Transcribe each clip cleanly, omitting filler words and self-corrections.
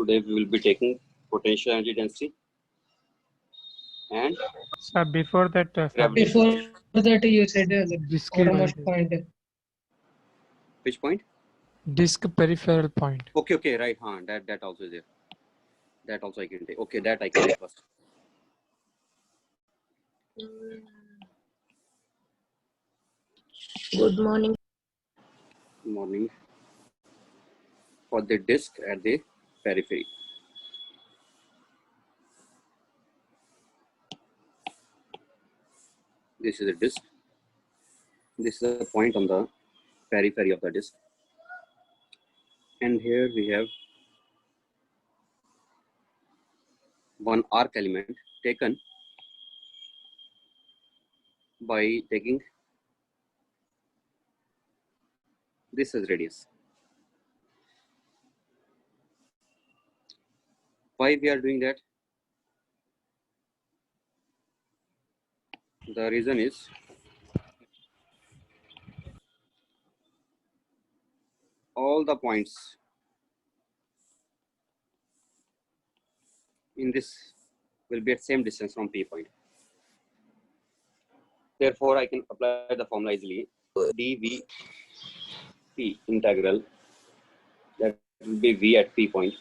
Today we will be taking potential energy density and So before that, gravity. Before that, you said Disk outermost point. point. Which point? Disk peripheral point. Okay, right. That also is there. That also I can take. Okay, that I can take first. Good morning. Good morning. For the disk at the periphery. This is a disk. This is a point on the periphery of the disk. And here we have one arc element taken by taking this as radius. Why we are doing that? The reason is all the points in this will be at same distance from P point. Therefore, I can apply the formula easily. dV P integral, that will be V at P point,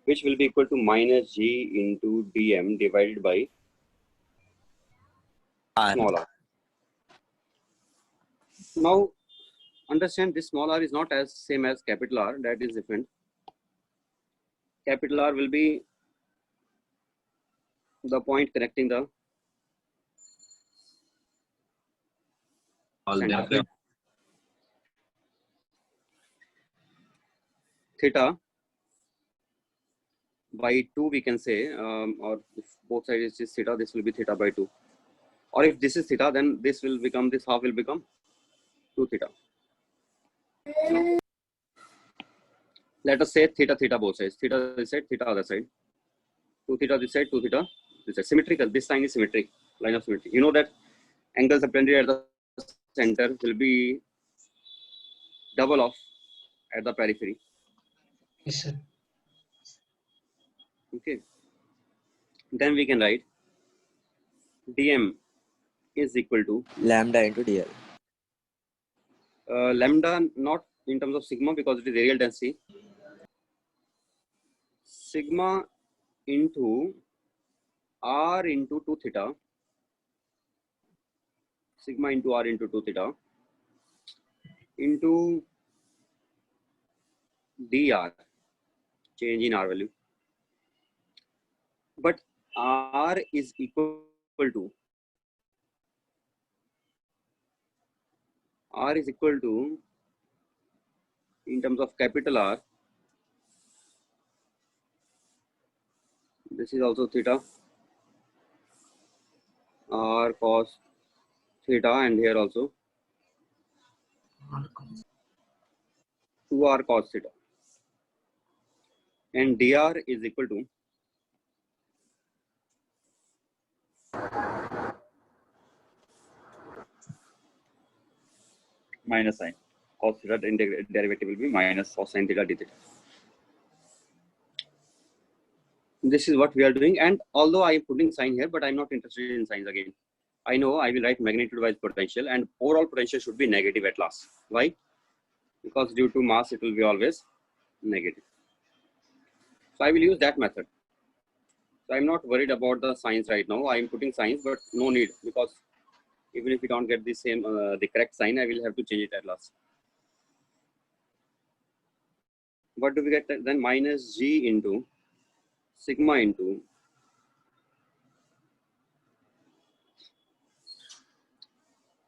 which will be equal to minus G into dm divided by small r. Now, understand this small r is not as same as capital R, that is different. Capital R will be the point connecting the center. Theta by 2 we can say, or if both sides is theta, this will be theta by 2. Or if this is theta, then this will become, this half will become 2 theta. Now, let us say theta theta both sides. Theta this side, theta other side. 2 theta this side, 2 theta this side. Symmetrical. This sign is symmetric. Line of symmetry. You know that angle subtended at the center will be double of at the periphery. Yes, sir. Okay. Then we can write dm is equal to lambda into dl. Lambda not in terms of sigma because it is areal density. Sigma into r into 2 theta. Sigma into r into 2 theta into dr, change in r value. But r is equal to in terms of capital R, this is also theta, r cos theta, and here also 2r cos theta, and dr is equal to minus sign cos theta, derivative will be minus cos sin theta d theta. This is what we are doing, and although I am putting sign here, but I am not interested in signs again. I know I will write magnitude-wise potential, and overall potential should be negative at last. Why? Because due to mass, it will be always negative. So I will use that method. So I'm not worried about the signs right now. I am putting signs, but no need, because even if we don't get the same, the correct sign, I will have to change it at last. What do we get then? Minus G into sigma into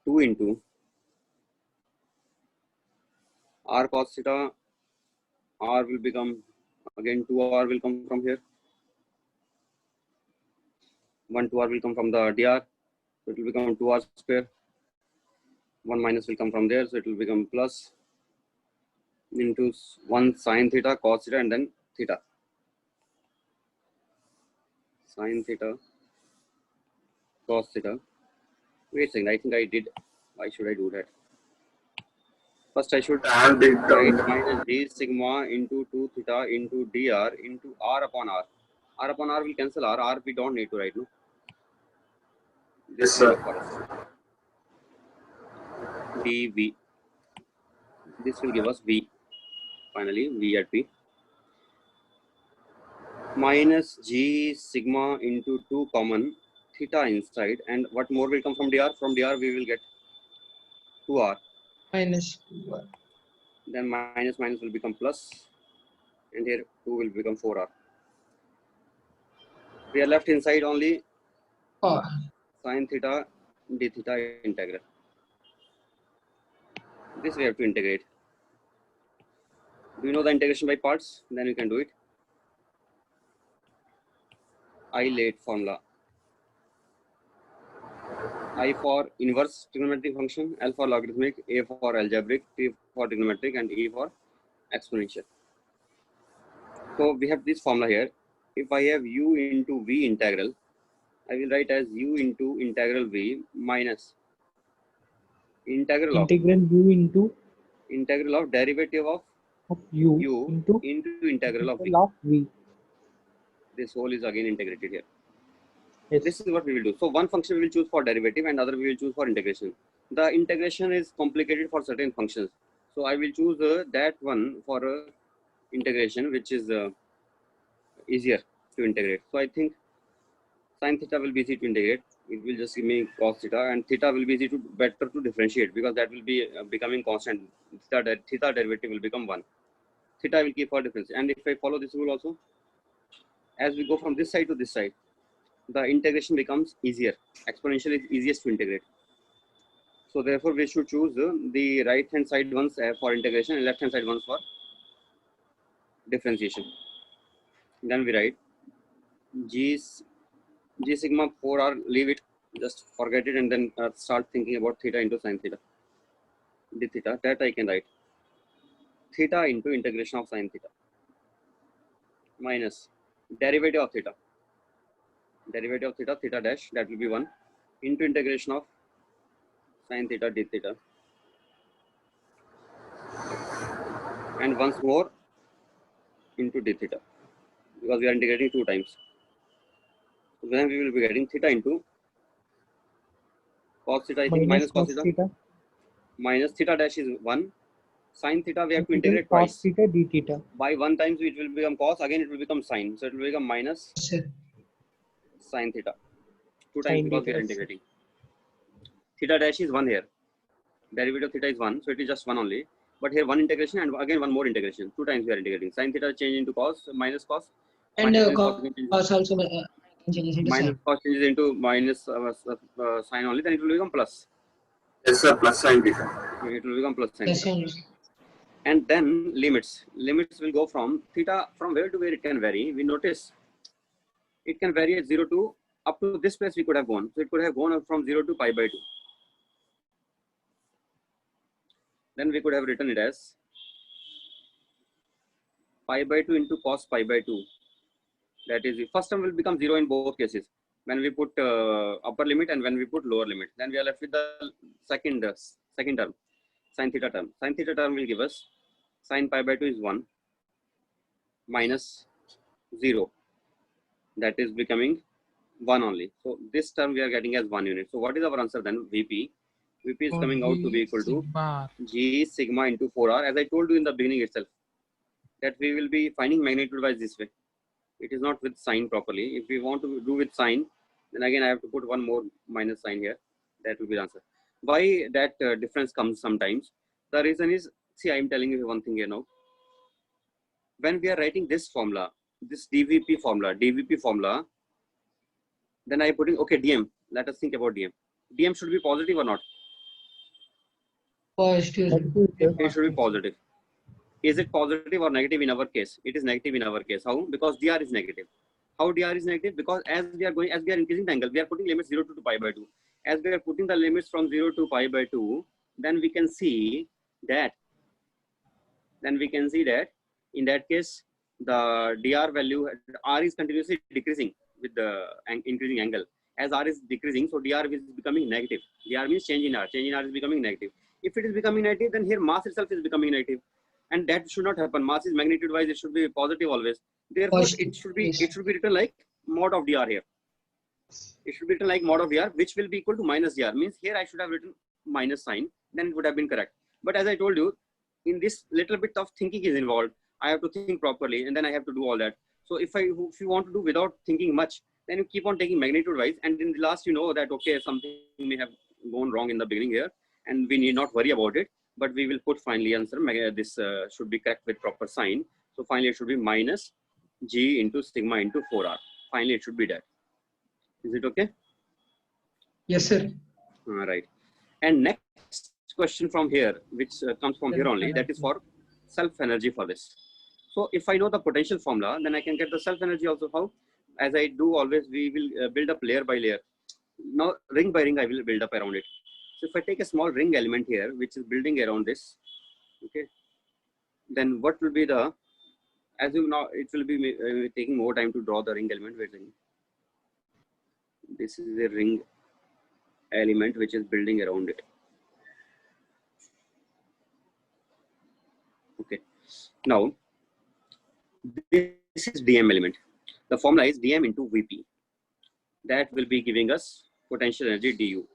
2 into r cos theta. R will become, again 2r will come from here. 1 2r will come from the dr. So it will become 2r square. 1 minus will come from there. So it will become plus into 1 sin theta cos theta and then theta. Sin theta cos theta. Wait a second. I think I did. Why should I do that? First, I should And the write minus d sigma into 2 theta into dr into r upon r. R upon r will cancel r. R we don't need to write, no? This Yes, sir. will for us. dv. This will give us v. Finally, v at p. Minus g sigma into 2 common theta inside. And what more will come from dr? From dr we will get 2r. minus 2. Then minus minus will become plus. And here 2 will become 4r. We are left inside only Oh, sine theta d theta integral. This we have to integrate. Do you know the integration by parts? Then you can do it. I late formula. I for inverse trigonometric function, L for logarithmic, A for algebraic, T for trigonometric, and E for exponential. So we have this formula here. If I have u into v integral, I will write as u into integral v minus integral of derivative of u u into into integral of v. v. This whole is again integrated here. Yes. This is what we will do. So one function we will choose for derivative and other we will choose for integration. The integration is complicated for certain functions. So I will choose that one for integration, which is easier to integrate. So I think sine theta will be easy to integrate. It will just give me cos theta, and theta will be easy to better to differentiate because that will be becoming constant. Theta derivative will become 1. Theta will keep for difference. And if I follow this rule also, as we go from this side to this side, the integration becomes easier. Exponential is easiest to integrate. So therefore, we should choose the right hand side ones for integration and left hand side ones for differentiation. Then we write g sigma 4r, leave it, just forget it, and then start thinking about theta into sine theta d theta. That I can write theta into integration of sine theta minus derivative of theta theta dash, that will be 1 into integration of sine theta d theta, and once more into d theta, because we are integrating 2 times. So then we will be getting theta into cos theta, I think minus cos theta minus theta dash is 1. Sine theta we have to integrate cos twice. theta d theta. By 1 times it will become cos, again it will become sine. So it will become minus sir. sine theta 2 times Sine because we are theta. integrating. Theta dash is 1 here. Derivative of theta is 1, so it is just 1 only. But here 1 integration and again 1 more integration. 2 times we are integrating. Sine theta change into cos, minus cos. And minus cos also changes into minus sine. cos changes into minus sine only, then it will become plus. Yes, sir. Plus sine theta. It will become plus sine Plus theta. sine. And then limits will go from theta, from where to where it can vary. We notice it can vary at 0 to up to this place we could have gone. So it could have gone up from 0 to pi by 2. Then we could have written it as pi by 2 into cos pi by 2. That is, the first term will become 0 in both cases when we put upper limit and when we put lower limit. Then we are left with the second term, sin theta term. Sin theta term will give us sin pi by 2 is 1 minus 0. That is becoming 1 only. So this term we are getting as 1 unit. So what is our answer then? VP. VP is coming out to be equal to G sigma into 4R. As I told you in the beginning itself, that we will be finding magnitude wise this way. It is not with sign properly. If we want to do with sign, then again I have to put one more minus sign here. That will be the answer. Why that difference comes sometimes? The reason is, see, I am telling you one thing here now. When we are writing this formula, this DVP formula, then I am putting, okay, DM. Let us think about DM. DM should be positive or not? Positive. It should be positive. Is it positive or negative in our case? It is negative in our case. How? Because dr is negative. How dr is negative? Because as we are increasing the angle, we are putting limits 0 to pi by 2. As we are putting the limits from 0 to pi by 2, then we can see that in that case, the dr value, r is continuously decreasing with the increasing angle. As r is decreasing, so dr is becoming negative. Dr means change in r. Change in r is becoming negative. If it is becoming negative, then here mass itself is becoming negative, and that should not happen. Mass is magnitude wise, it should be positive always. Therefore, Positive, it should be yes. it should be written like mod of dr here. It should be written like mod of dr, which will be equal to minus dr. Means here I should have written minus sign, then it would have been correct. But as I told you, in this little bit of thinking is involved. I have to think properly, and then I have to do all that. So if you want to do without thinking much, then you keep on taking magnitude wise, and in the last you know that okay, something may have gone wrong in the beginning here, and we need not worry about it. But we will put finally answer. This should be correct with proper sign. So finally it should be minus g into sigma into 4r. Finally it should be that. Is it okay? Yes, sir. All right. And next question from here, which comes from here only, that is for self energy for this. So if I know the potential formula, then I can get the self energy also. How? As I do always, we will build up layer by layer. Now ring by ring, I will build up around it. So if I take a small ring element here, which is building around this, okay, then what will be the, as you know, it will be taking more time to draw the ring element. Wait a second. This is a ring element which is building around it. Okay. Now, this is dm element. The formula is dm into Vp. That will be giving us potential energy du.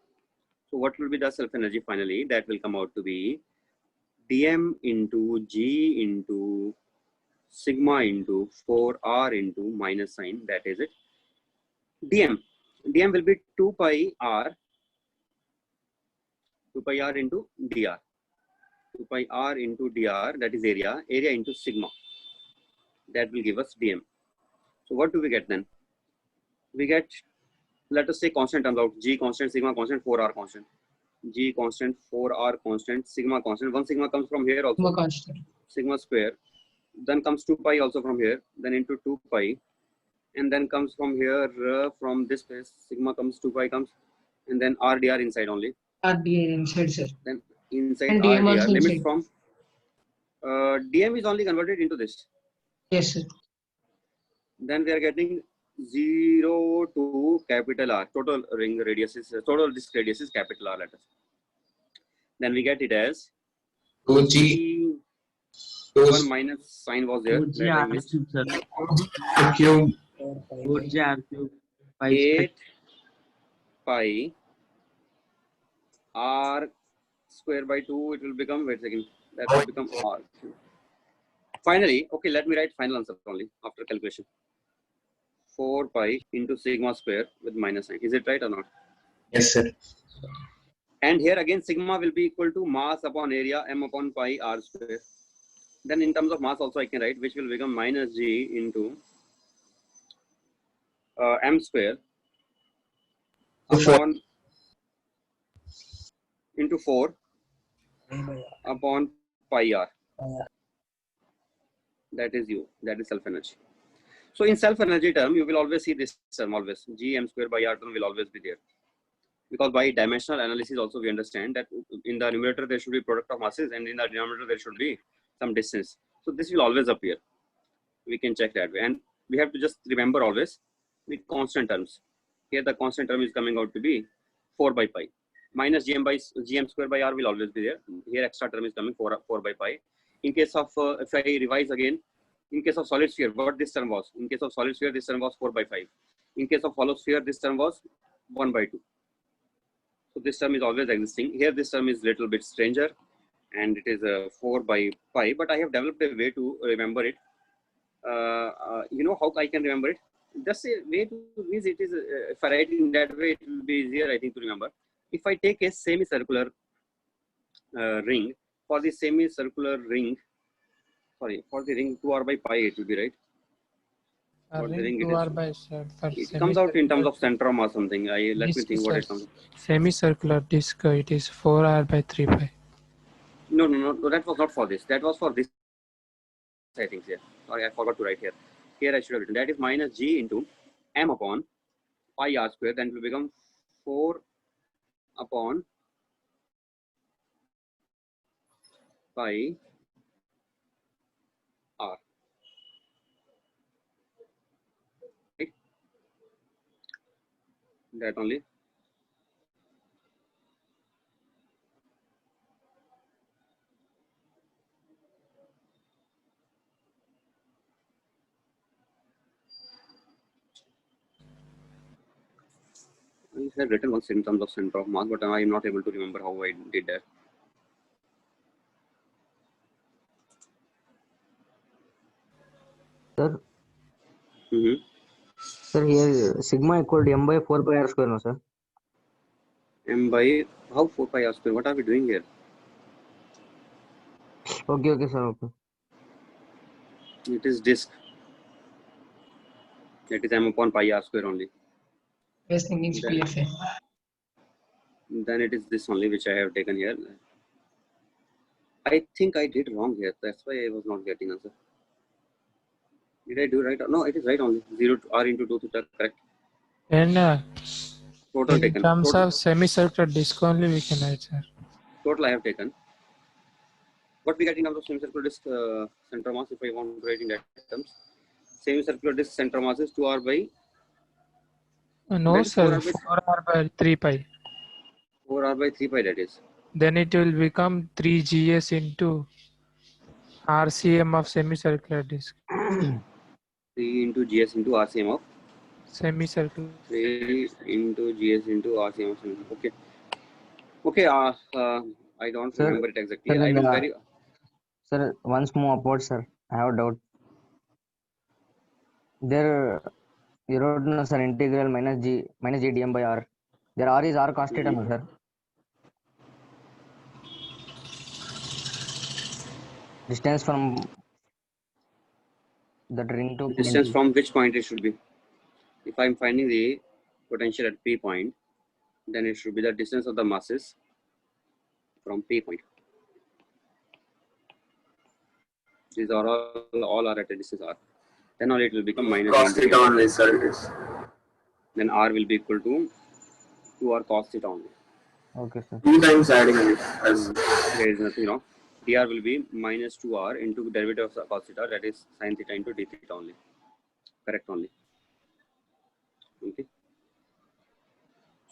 So what will be the self energy finally? That will come out to be dm into g into sigma into 4r into minus sign. That is it. dm will be 2 pi r into dr. 2 pi r into dr, that is area into sigma. That will give us dm. So what do we get then? We get, let us say, constant terms out. G constant, sigma constant, 4r constant. G constant, 4r constant, sigma constant. One sigma comes from here also. Sigma constant. Sigma square. Then comes 2 pi also from here. Then into 2 pi. And then comes from here, from this place, sigma comes, 2 pi comes. And then r dr inside only. RDA inside, sir. Then inside And r DM dr. also Limits inside. from, dm is only converted into this. Yes, sir. Then we are getting 0 to capital R. Total ring radius is, total disk radius is capital R letters. Then we get it as 2G, 1 minus sign was there. That I missed. 2Q, 8 pi R square by 2. It will become, wait a second, that will become R. Finally, okay, let me write final answer only after calculation. 4 pi into sigma square with minus sign. Is it right or not? yes, sir. And here again, sigma will be equal to mass upon area m upon pi r square. Then in terms of mass also I can write, which will become minus g into m square upon into 4 upon pi r. That is u. That is self energy. So in self energy term, you will always see this term always. G m square by r term will always be there. Because by dimensional analysis also we understand that in the numerator there should be product of masses, and in the denominator there should be some distance. So this will always appear. We can check that way, and we have to just remember always with constant terms. Here the constant term is coming out to be 4 by pi. Minus gm square by r will always be there. Here extra term is coming 4 by pi. In case of, if I revise again, in case of solid sphere, what this term was? In case of solid sphere, this term was 4 by 5. In case of hollow sphere, this term was 1 by 2. So this term is always existing. Here this term is little bit stranger, and it is 4 by pi, but I have developed a way to remember it. You know how I can remember it? Just a way to use it is, if I write in that way, it will be easier, I think, to remember. If I take a semicircular ring, for the semicircular ring, sorry, for the ring 2r by pi, it will be right. A For the ring ring, 2r by side for it comes out in terms of semicircular centrum or something. Let me disc, think what sir. it comes. Semicircular disc, it is 4r by 3 pi. No, that was not for this. That was for this, I think. Yeah. Sorry, I forgot to write here. Here I should have written. That is minus g into m upon pi r square. Then it will become 4 upon pi r. Right? That only. I have written once in terms of center of mass, but I am not able to remember how I did that. Sir, Mm-hmm. sir, here sigma equal to m by 4 pi r square, no, sir? M by how 4 pi r square? What are we doing here? Okay, okay, sir, okay. It is disk. That is m upon pi r square only. Best thinking is Then, PFA. then it is this only which I have taken here. I think I did wrong here. That's why I was not getting answer. Did I do right? No, it is right only. 0 to r into 2 theta, correct. And Total in taken. terms Total, of semicircular disk only we can write, sir. total I have taken. What we get in terms of semicircular disk center mass, if I want to write in that terms, semicircular disk center mass is 2r by No, that is sir, 4r by 4r by 3 pi. 4r by 3 pi, that is. Then it will become 3gs into RCM of semicircular disk. 3 into gs into rcm of Semicircular. 3 into gs into rcm of okay. Okay, I don't Sir, remember it exactly. sir, I in will the, very sir, once more upward, sir. I have a doubt. There, you wrote, no, sir, integral minus g dm by r. There r is r cos theta, no, sir. Distance from that ring to point distance P. from which point it should be. If I'm finding the potential at P point, then it should be the distance of the masses from P point. These are all are at a distance r. Then only it will become minus Cos into theta theta. only, sir. It is. Then r will be equal to 2r cos theta only. Okay, sir. 2 times adding it as There is nothing wrong. dr will be minus 2r into derivative of cos theta, that is sin theta into d theta only. Correct only. Okay.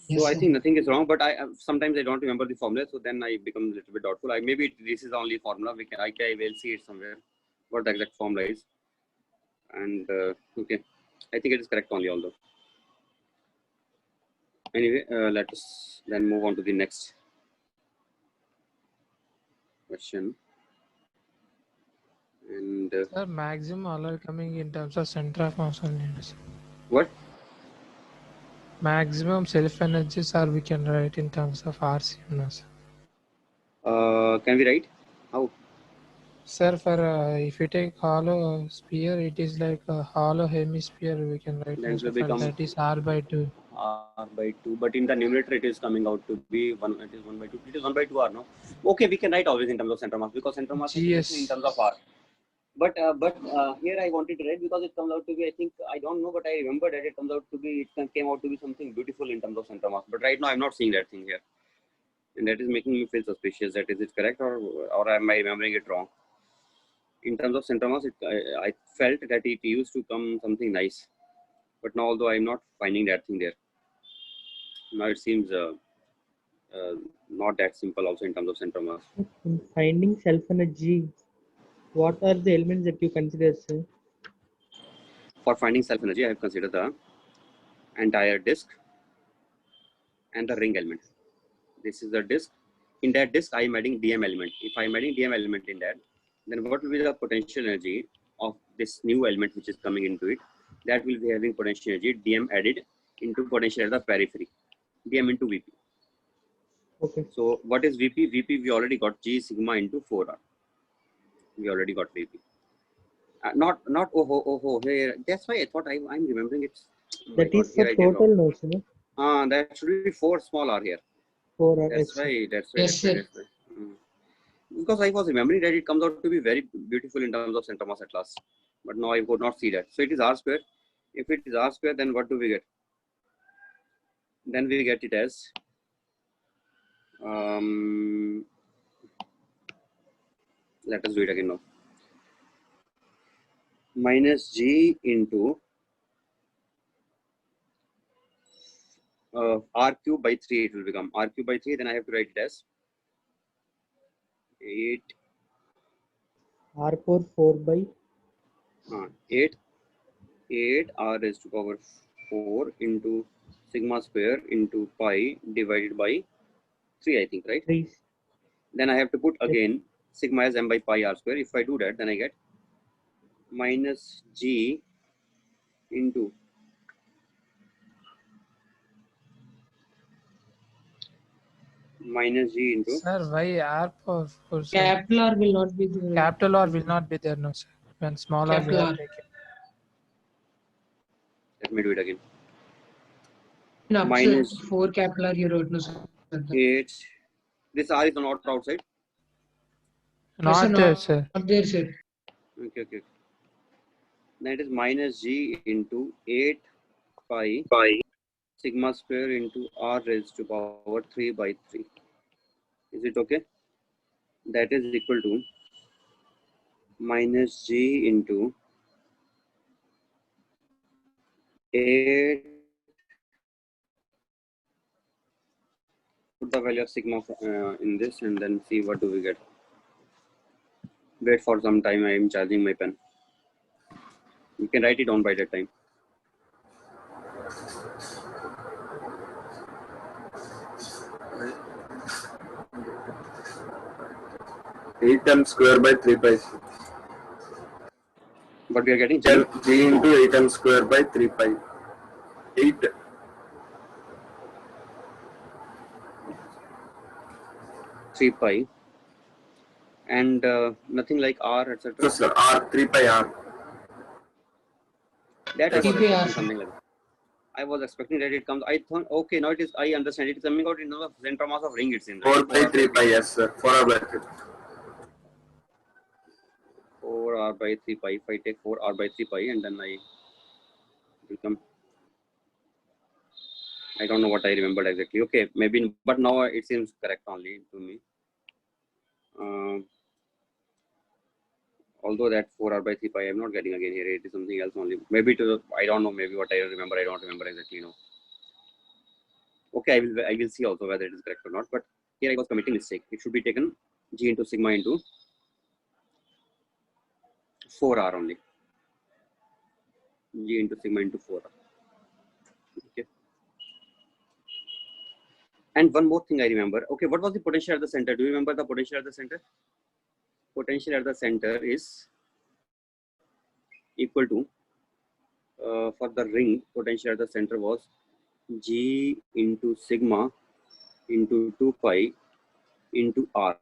Yes, So I sir. think nothing is wrong, but I sometimes I don't remember the formula, so then I become a little bit doubtful. Maybe this is the only formula. I will see it somewhere what the exact formula is, and okay, I think it is correct only. Although anyway, let us then move on to the next question. And Sir, maximum all are coming in terms of center of mass only. Sir. what? Maximum self energies are we can write in terms of RCM. No, sir. Can we write? How? Sir, for if you take hollow sphere, it is like a hollow hemisphere we can write. Then it Also will for become that is R by 2. r by 2, but in the numerator it is coming out to be 1. It is 1 by 2. It is 1 by 2 r. No. Okay, we can write always in terms of center mass because center mass is written in GS. terms of r. But here I wanted to write because it comes out to be, I think, I don't know, but I remember that it comes out to be, it came out to be something beautiful in terms of center mass. But right now I'm not seeing that thing here. And that is making me feel suspicious. That is it correct or am I remembering it wrong? In terms of center mass, I felt that it used to come something nice. But now, although I'm not finding that thing there. Now it seems not that simple also in terms of center mass. In finding self energy, what are the elements that you consider, sir? For finding self energy, I have considered the entire disk and the ring element. This is the disk. In that disk, I am adding dm element. If I am adding dm element in that, then what will be the potential energy of this new element which is coming into it? That will be having potential energy dm added into potential at the periphery, dm into vp. Okay. So what is vp? Vp we already got g sigma into 4r. We already got vp. Not here. That's why I thought I'm remembering it. Oh my That God, is for here I did total, wrong. no, sir. That should be 4 small r here. 4 That's sir. why. Yes, sir. Because I was remembering that it comes out to be very beautiful in terms of center mass at last. But now I could not see that. So it is r square. If it is r square, then what do we get? Then we get it as let us do it again now. Minus g into r cube by 3. It will become r cube by 3. Then I have to write it as 8 R4 by 8 8 r raised to power 4 into sigma square into pi divided by 3, I think, right? 3. Then I have to put Yes. again sigma as m by pi r square. If I do that, then I get minus g into Sir, why R power 4, sir? Capital R will not be there. Capital R will not be there, no, sir. When small R we Capital have R. taken. Let me do it again. In upset Minus 4 capital R you wrote, no sir. 8. This r is not outside. Not there, sir. Not there, sir. Okay. That is minus g into 8 pi sigma square into r raised to power 3 by 3. Is it okay? That is equal to minus g into 8. Put the value of sigma in this and then see what do we get. Wait for some time. I am charging my pen. You can write it down by that time. Eight m square by 3 pi. But we are getting g. G into 8m square by 3 pi. 8. 3 pi and nothing like r, etc. No, sir. R 3 pi r. That I was 3 pi r, expecting something like that. I was expecting that it comes. I thought, okay, now it is. I understand it is coming out in the center mass of ring. It's in 4 by 3 pi. Yes, sir. 4r by 3. 4r by 3 pi. If I take 4r by 3 pi and then I become. I don't know what I remembered exactly. Okay, maybe, but now it seems correct only to me. Although that 4r by 3 pi I'm not getting again here, it is something else only. Maybe to the, I don't know, maybe what I remember, I don't remember exactly now. Okay, I will see also whether it is correct or not, but here I was committing mistake. It should be taken g into sigma into 4r only. G into sigma into 4r. Okay. And one more thing I remember. Okay, what was the potential at the center? Do you remember the potential at the center? Potential at the center is equal to, for the ring, potential at the center was g into sigma into 2 pi into r.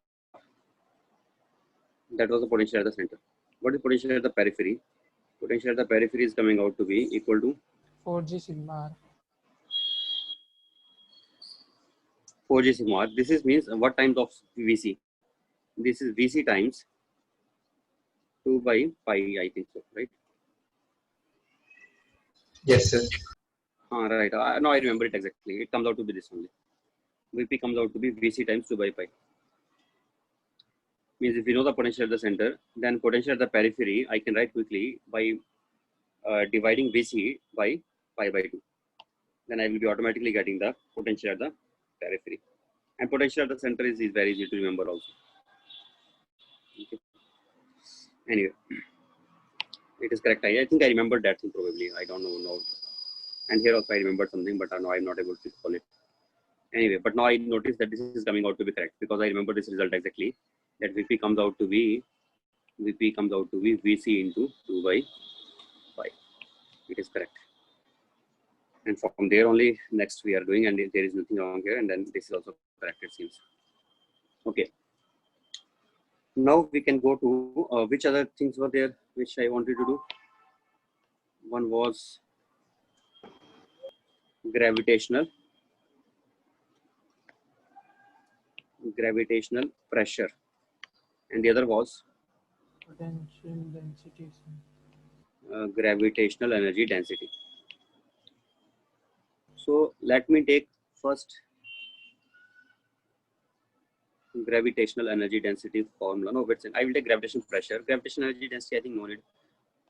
That was the potential at the center. What is potential at the periphery? Potential at the periphery is coming out to be equal to 4G sigma R. 4g sigma r. This is means what times of Vc? This is Vc times 2 by pi, I think so, right? Yes, sir. Right. Now I remember it exactly. It comes out to be this only. Vp comes out to be Vc times 2 by pi. Means if you know the potential at the center, then potential at the periphery, I can write quickly by dividing Vc by pi by 2. Then I will be automatically getting the potential at the periphery. And potential at the center is very easy to remember also. Okay. Anyway, it is correct. I think I remembered that thing probably. I don't know now. And here also I remembered something, but now I'm not able to recall it. Anyway, but now I notice that this is coming out to be correct because I remember this result exactly. That Vp comes out to be Vc into 2 by pi. It is correct. And from there only next we are doing, and there is nothing wrong here, and then this is also correct, it seems. Okay. Now we can go to which other things were there which I wanted to do. One was gravitational pressure, and the other was Potential density. gravitational energy density. So let me take first gravitational energy density formula. No, but I will take gravitational pressure. Gravitational energy density, I think no need.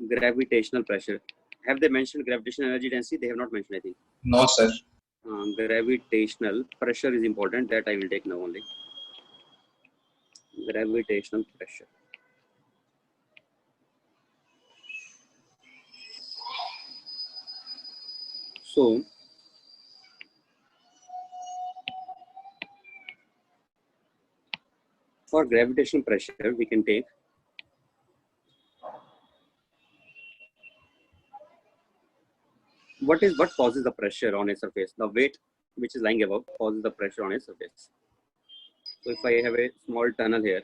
Gravitational pressure. Have they mentioned gravitational energy density? They have not mentioned, I think. No, sir. Gravitational pressure is important. That I will take now only. Gravitational pressure. So For gravitational pressure, we can take what causes the pressure on a surface. The weight which is lying above causes the pressure on a surface. So if I have a small tunnel here,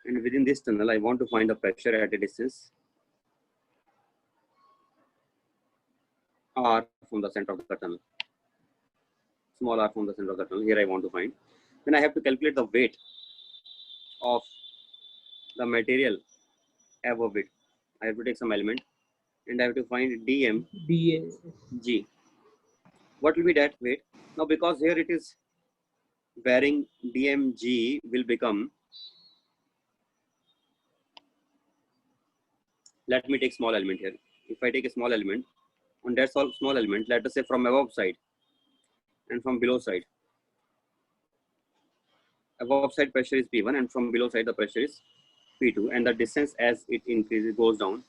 and within this tunnel, I want to find the pressure at a distance r from the center of the tunnel, small r from the center of the tunnel. Here I want to find. Then I have to calculate the weight of the material above it. I have to take some element, and I have to find dm DA. g. What will be that weight? Now, because here it is varying, dmg will become, let me take small element here. If I take a small element, on that small element, let us say from above side and from below side. Above side pressure is P1 and from below side the pressure is P2, and the distance as it increases, goes down,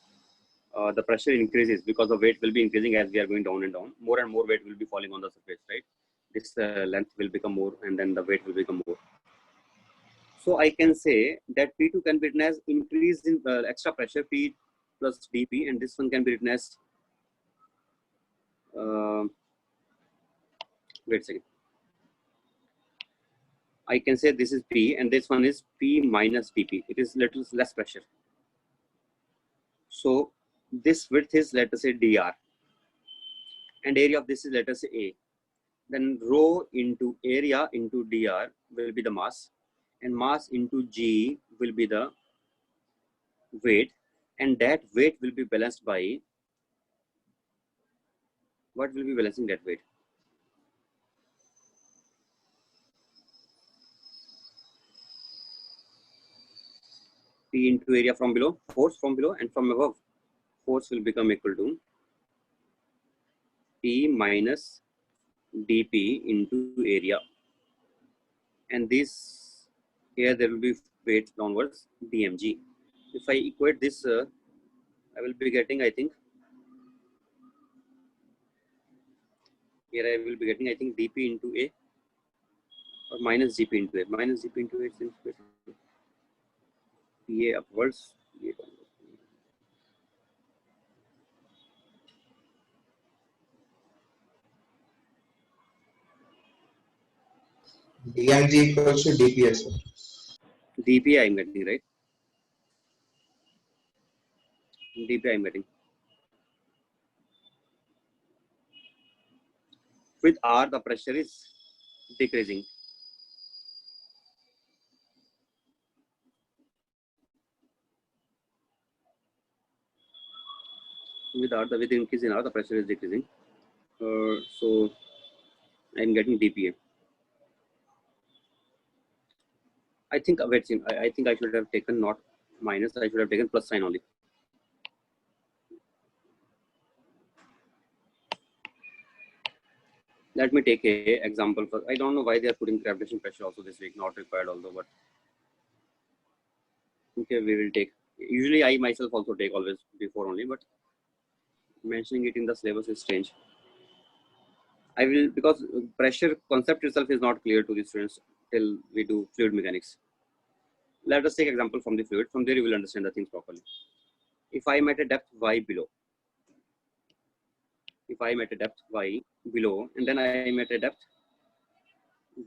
the pressure increases because the weight will be increasing as we are going down and down. More and more weight will be falling on the surface, right? This length will become more and then the weight will become more. So I can say that P2 can be written as increase in extra pressure P plus dP, and this one can be written as wait a second. I can say this is P and this one is P minus dP. It is little less pressure. So this width is, let us say, dr, and area of this is, let us say, A. Then rho into area into dr will be the mass, and mass into g will be the weight, and that weight will be balanced by, what will be balancing that weight? P into area from below, force from below, and from above, force will become equal to P minus dP into area. And this, here there will be weight downwards, dmg. If I equate this, I will be getting, I think, here I will be getting, I think, dP into A or minus dP into A. Minus dP into A seems better. PA upwards, PA downwards. dmg equals to dps. dP I am getting, right? dP I am getting. With R, the pressure is decreasing. With R, with increase in R, the pressure is decreasing. So I am getting dPa. I think, wait, I think I should have taken not minus, I should have taken plus sign only. Let me take a example for, I don't know why they are putting gravitational pressure also this week, not required although, but okay, we will take. Usually I myself also take always before only, but mentioning it in the syllabus is strange. I will, because pressure concept itself is not clear to the students till we do fluid mechanics. Let us take example from the fluid. From there you will understand the things properly. If I am at a depth y below, if I am at a depth y below, and then I am at a depth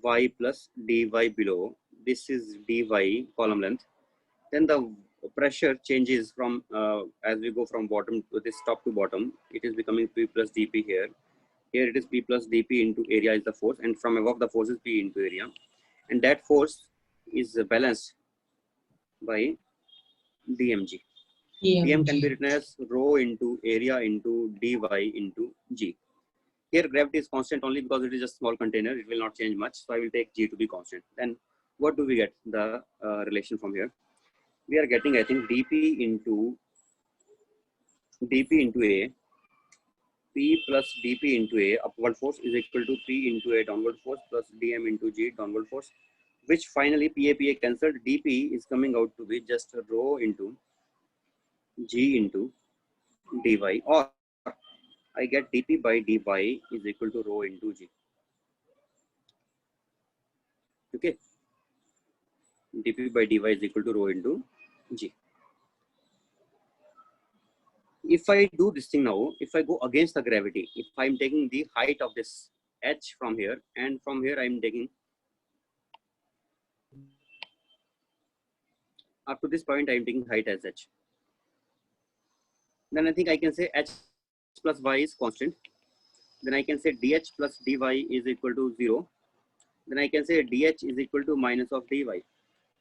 y plus dy below, this is dy column length, then the pressure changes from, as we go from bottom to this top to bottom, it is becoming P plus dP here. Here it is P plus dP into area is the force, and from above the force is P into area. And that force is balanced by dmg. dm can be written as rho into area into dy into g. Here gravity is constant only because it is a small container, it will not change much. So I will take g to be constant. Then what do we get? The relation from here. We are getting, I think, dP into A, P plus dP into A upward force is equal to P into A downward force plus dm into g downward force, which finally PA cancelled. dP is coming out to be just rho into g into dy, or I get dP by dy is equal to rho into g. Okay. dp by dy is equal to rho into g. If I do this thing now, if I go against the gravity, if I'm taking the height of this h from here, and from here I'm taking up to this point, I'm taking height as h, then I think I can say h plus y is constant. Then I can say dh plus dy is equal to 0. Then I can say dh is equal to minus of dy.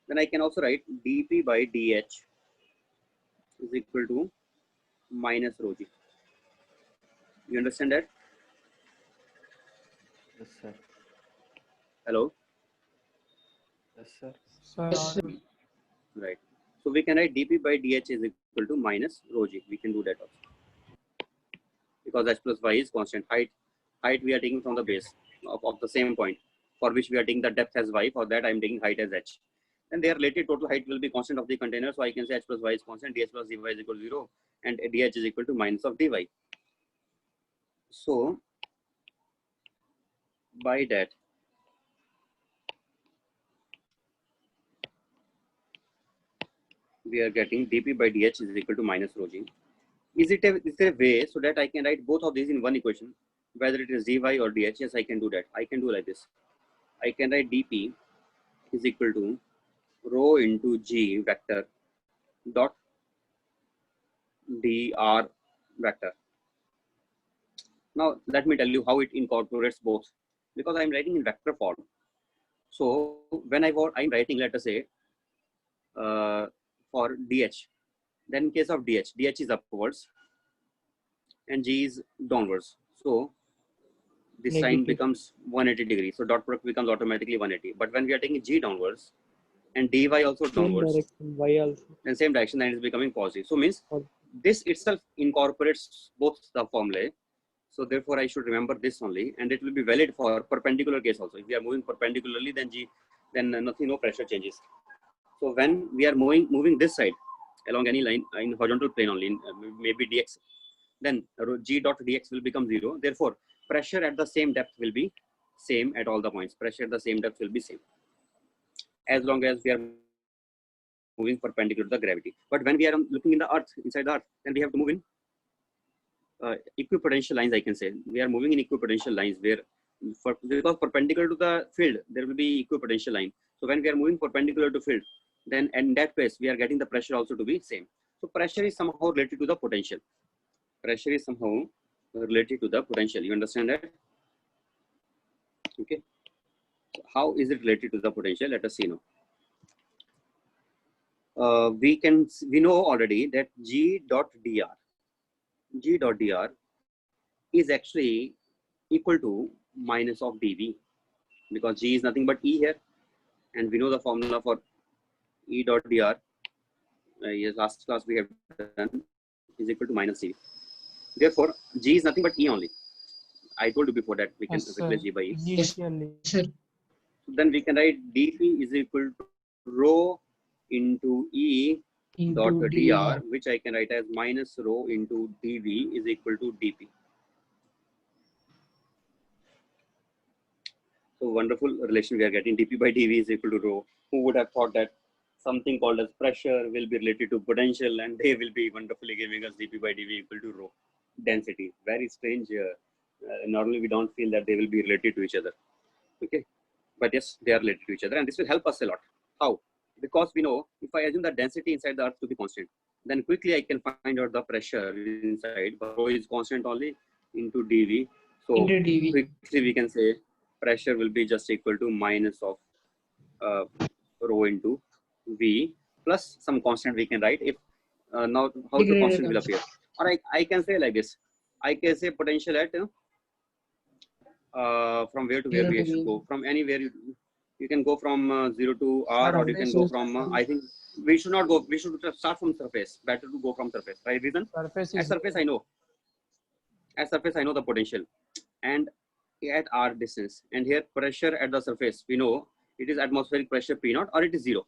Then I can also write dp by dh is equal to minus rho g. You understand that? Yes, sir. Hello? Yes, sir. Sir, Yes, sir. Right. So we can write dp by dh is equal to minus rho g. We can do that also. Because h plus y is constant. Height we are taking from the base of the same point, for which we are taking the depth as y. For that I am taking height as h. And their related total height will be constant of the container. So I can say h plus y is constant, dh plus dy is equal to 0, and dh is equal to minus of dy. So by that, we are getting dp by dh is equal to minus rho g. Is there a way so that I can write both of these in one equation, whether it is dy or dh? Yes, I can do that. I can do like this. I can write dp is equal to rho into g vector dot dr vector. Now let me tell you how it incorporates both, because I'm writing in vector form. So when I'm writing, let us say for dh, then in case of dh is upwards and g is downwards. So this sign Negative. becomes 180 degrees. So dot product becomes automatically 180. But when we are taking g downwards and dy also Same downwards, direction, y also. and same direction, then it is becoming positive. So means this itself incorporates both the formulae. So therefore I should remember this only, and it will be valid for perpendicular case also. If we are moving perpendicularly, then nothing, no pressure changes. So when we are moving this side along any line in horizontal plane only, maybe dx, then g dot dx will become 0. Therefore pressure at the same depth will be same at all the points. Pressure at the same depth will be same as long as we are moving perpendicular to the gravity. But when we are looking in the earth, inside the earth, then we have to move in equipotential lines, I can say. We are moving in equipotential lines where, because perpendicular to the field, there will be equipotential line. So when we are moving perpendicular to field, then in that case, we are getting the pressure also to be same. So pressure is somehow related to the potential. Pressure is somehow related to the potential. You understand that? Okay. So how is it related to the potential? Let us see now. We know already that g dot dr is actually equal to minus of dv, because g is nothing but e here, and we know the formula for e dot dr. Yes, last class we have done, is equal to minus dv. Therefore, g is nothing but e only. I told you before that we can yes, sir. replace g by e. Initially. Sir, So then we can write dp is equal to rho into e dot into dr, which I can write as minus rho into dv is equal to dp. So wonderful relation we are getting. dp by dv is equal to rho. Who would have thought that something called as pressure will be related to potential, and they will be wonderfully giving us dp by dv equal to rho density. Very strange. Normally we don't feel that they will be related to each other. Okay, but yes, they are related to each other, and this will help us a lot. How? Because we know if I assume the density inside the earth to be constant, then quickly I can find out the pressure inside. Rho is constant only into dv. So into dv. quickly we can say pressure will be just equal to minus of rho into v plus some constant we can write. If now how the Degree constant will constant. appear, or I can say like this. I can say potential at from where to where Zero we to should V. go. From anywhere you can go from 0 to r, or you can go Surface. from I think we should not go, we should start from surface. Better to go from surface. Right reason? Surface At is surface I know, the potential, and at r distance, and here pressure at the surface we know it is atmospheric pressure P naught, or it is 0.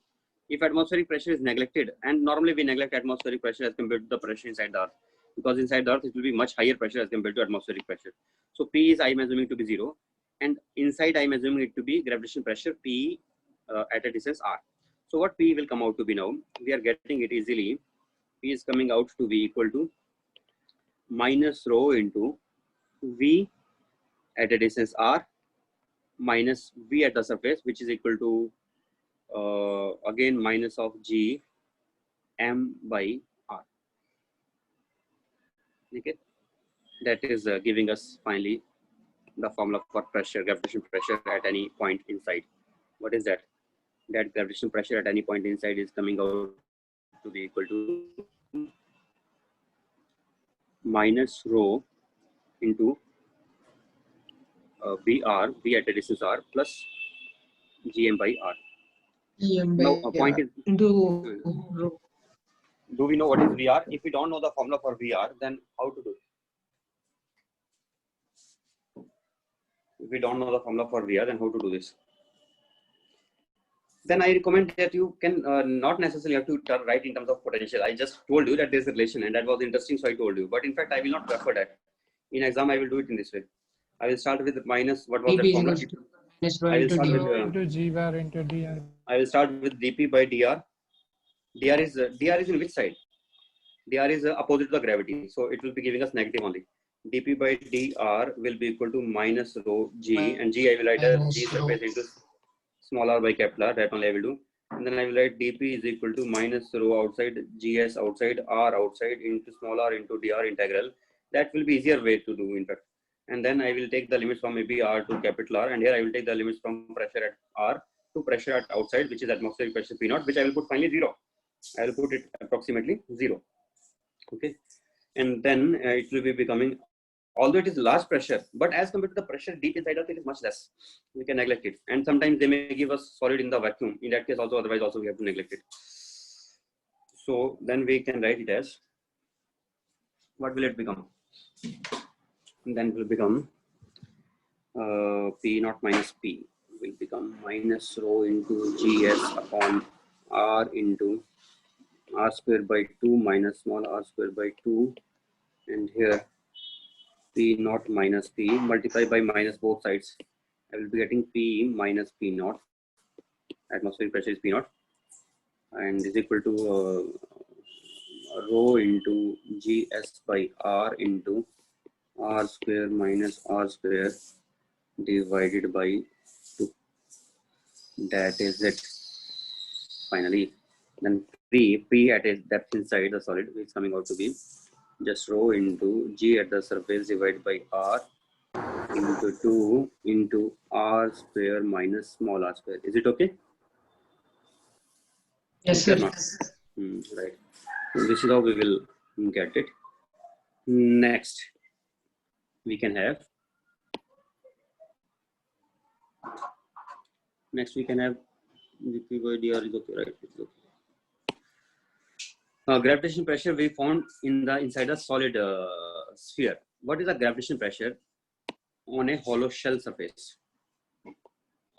If atmospheric pressure is neglected, and normally we neglect atmospheric pressure as compared to the pressure inside the earth, because inside the earth it will be much higher pressure as compared to atmospheric pressure. So P is I am assuming to be 0, and inside I am assuming it to be gravitational pressure P at a distance r. So what P will come out to be now? We are getting it easily. P is coming out to be equal to minus rho into V at a distance R minus V at the surface, which is equal to again minus of G M by R. Okay, that is giving us finally the formula for pressure, gravitational pressure at any point inside. What is that? That gravitational pressure at any point inside is coming out to be equal to minus rho into BR, V at a distance R, plus GM by R. EM by Now, a point is, into rho. do we know what is VR? If we don't know the formula for VR, then how to do it? If we don't know the formula for VR, then how to do this? Then I recommend that you can not necessarily have to write in terms of potential. I just told you that there's a relation, and that was interesting, so I told you. But in fact, I will not prefer that. In exam, I will do it in this way. I will start with minus, what was dp the is formula? equals to minus rho I will into start d. with Rho into G bar into dr. I will start with dp by dr. Dr is in which side? Dr is opposite to the gravity, so it will be giving us negative only. dp by dr will be equal to minus rho g, and g I will write as g surface into small r by capital R. That only I will do. And then I will write dp is equal to minus rho outside, gs outside, r outside into small r into dr integral. That will be easier way to do in fact. And then I will take the limits from maybe r to capital R, and here I will take the limits from pressure at r to pressure at outside, which is atmospheric pressure P naught, which I will put finally 0. I will put it approximately 0. Okay, and then it will be becoming, although it is large pressure, but as compared to the pressure deep inside us, it is much less. We can neglect it, and sometimes they may give us solid in the vacuum. In that case, also otherwise also we have to neglect it. So then we can write it as, what will it become? And then it will become P naught minus P will become minus rho into GS upon R into R square by 2 minus small r square by 2, and here P naught minus P multiply by minus both sides. I will be getting P minus P naught. Atmospheric pressure is P naught, and is equal to rho into GS by R into R square minus R square divided by 2. That is it. Finally, then P at a depth inside the solid is coming out to be just rho into G at the surface divided by R into 2 into R square minus small r square. Is it okay? Yes, Okay or sir. not? Right. So this is how we will get it. Next, we can have. Next, we can have dp by dr is okay, right? It's okay. Gravitational pressure we found in the inside a solid sphere. What is the gravitational pressure on a hollow shell surface?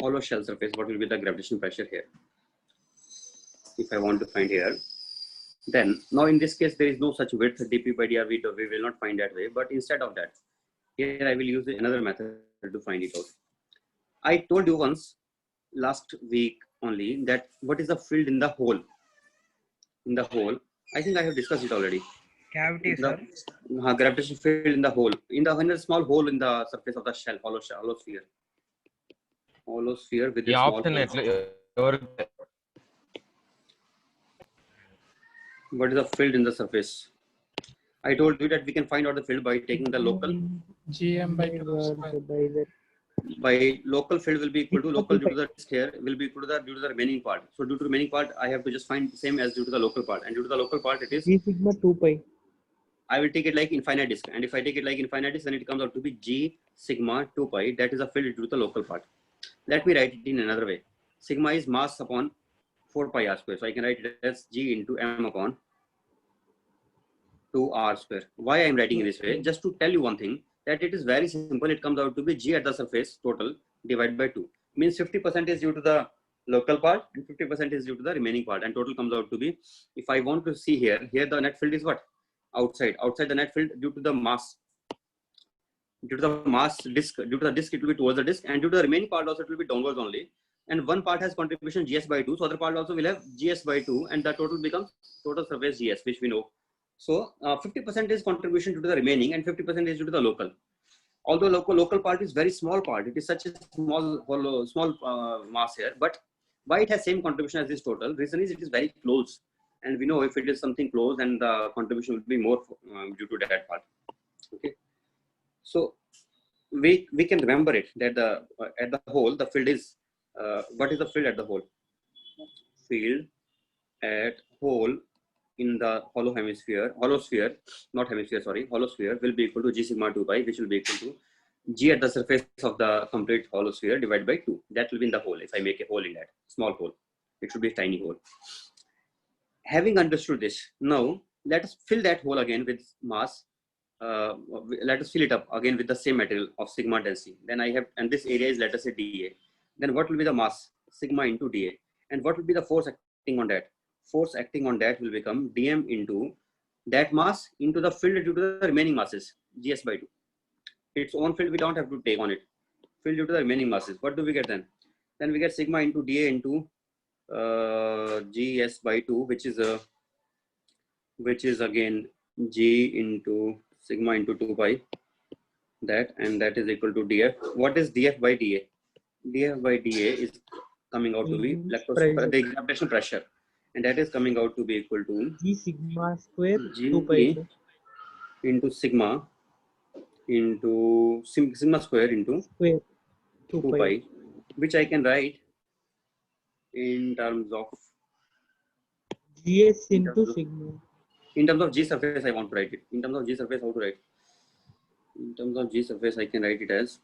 Hollow shell surface, what will be the gravitational pressure here? If I want to find here, then now in this case there is no such width dp by dr. We will not find that way, but instead of that, here I will use another method to find it out. I told you once last week only that what is the field in the hole? In the hole, I think I have discussed it already. Cavity, sir. Gravitational field in the hole, in a small hole in the surface of the shell, hollow sphere. Hollow sphere with a small hole. What is the field in the surface? I told you that we can find out the field by taking the local. GM by 2 By local field will be equal to local due to the disk here will be equal to the due to the remaining part. So due to the remaining part, I have to just find the same as due to the local part, and due to the local part, it is G sigma 2 pi. I will take it like infinite disk, and if I take it like infinite disk, then it comes out to be G sigma 2 pi. That is a field due to the local part. Let me write it in another way. Sigma is mass upon 4 pi r square. So I can write it as G into m upon 2 r square. Why I am writing in this way? Just to tell you one thing, that it is very simple. It comes out to be G at the surface total divided by 2. Means 50% is due to the local part and 50% is due to the remaining part, and total comes out to be, if I want to see here the net field is what? Outside the net field due to the mass. Due to the mass disk, due to the disk it will be towards the disk, and due to the remaining part also it will be downwards only. and one part has contribution GS by 2, so other part also will have GS by 2, and the total becomes total surface GS, which we know. So 50% is contribution due to the remaining, and 50% is due to the local. Although local part is very small part, it is such a small mass here, but why it has same contribution as this total? Reason is it is very close, and we know if it is something close, then the contribution will be more due to that part. Okay, so we can remember it that the at the hole the field is what is the field at the hole? Field at hole in the hollow sphere will be equal to G sigma 2 pi, which will be equal to G at the surface of the complete hollow sphere divided by 2. That will be in the hole. If I make a hole in that small hole, it should be a tiny hole. Having understood this, now let us fill that hole again with mass. Let us fill it up again with the same material of sigma density. Then I have, and this area is, let us say, dA. Then what will be the mass? Sigma into dA. And what will be the force acting on that? Force acting on that will become dm into that mass into the field due to the remaining masses, GS by 2. Its own field we don't have to take on it. Field due to the remaining masses. What do we get then? Then we get sigma into dA into GS by 2, which is again G into sigma into 2 pi, that, and that is equal to dF. What is dF by dA? dF by dA is coming out to be the gravitational pressure, and that is coming out to be equal to G sigma square G 2 pi, sir. into sigma into sigma square into Square 2 pi, which I can write in terms of GS into sigma. In terms of G surface, I want to write it. In terms of G surface, how to write? In terms of G surface, I can write it as,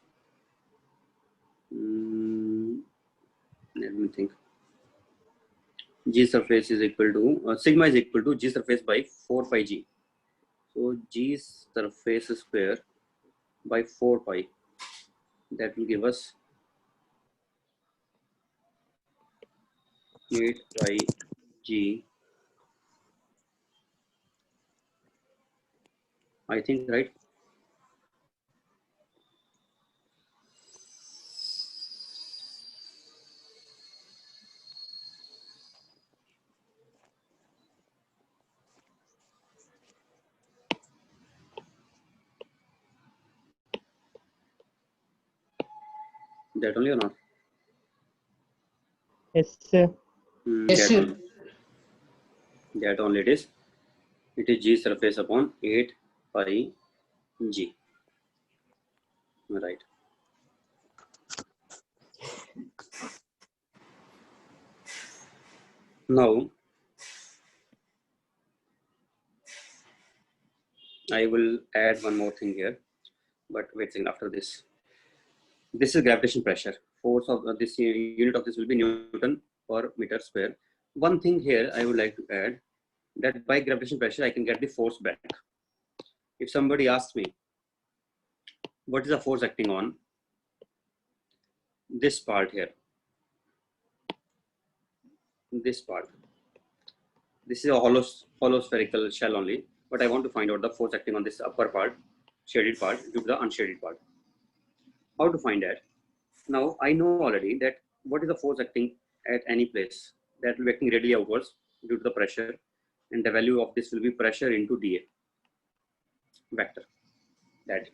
let me think. G surface is equal to, sigma is equal to G surface by 4 pi G. So G surface square by 4 pi. That will give us 8 pi G. I think, right? That only or not? Yes, sir. Yes, sir. That only it is. It is G surface upon 8 pi G. Right. Now, I will add one more thing here, but wait a second, after this. This is gravitation pressure. Force of this unit of this will be Newton per meter square. One thing here I would like to add, that by gravitation pressure I can get the force back. If somebody asks me, what is the force acting on this part here? This part. This is a hollow spherical shell only, but I want to find out the force acting on this upper part, shaded part, due to the unshaded part. How to find that? Now I know already that what is the force acting at any place. That will be acting radially outwards due to the pressure, and the value of this will be pressure into dA vector. That.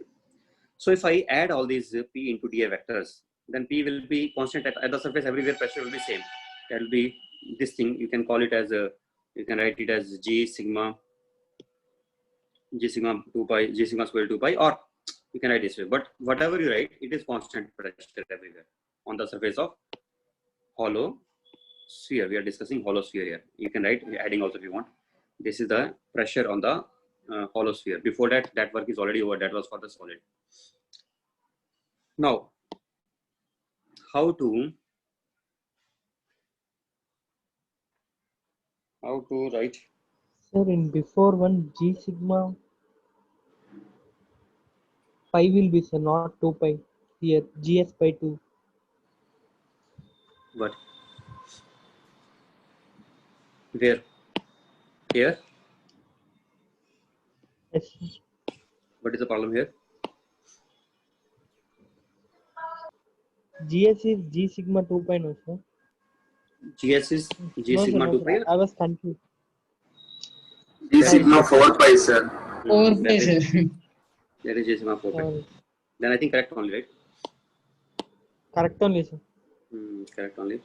So if I add all these P into dA vectors, then P will be constant at the surface everywhere. Pressure will be same. That will be this thing. You can call it as a. You can write it as G sigma 2 pi, G sigma square 2 pi, or you can write this way. But whatever you write, it is constant pressure everywhere on the surface of hollow sphere. We are discussing hollow sphere here. You can write adding also if you want. This is the pressure on the hollow sphere. Before that, that work is already over. That was for the solid. Now, how to write? Sir, in before one G sigma pi will be, sir, not 2 pi. Here, GS by 2. What? Where? Here? Yes, sir. What is the problem here? GS is G sigma 2 pi, no sir. GS is G No sir, sigma no 2 sir. pi. I was confused. G That sigma is 4 pi, sir. 4 that pi, is sir. that is G sigma 4 pi. Sorry. Then I think correct only, right? Correct only sir. Correct only.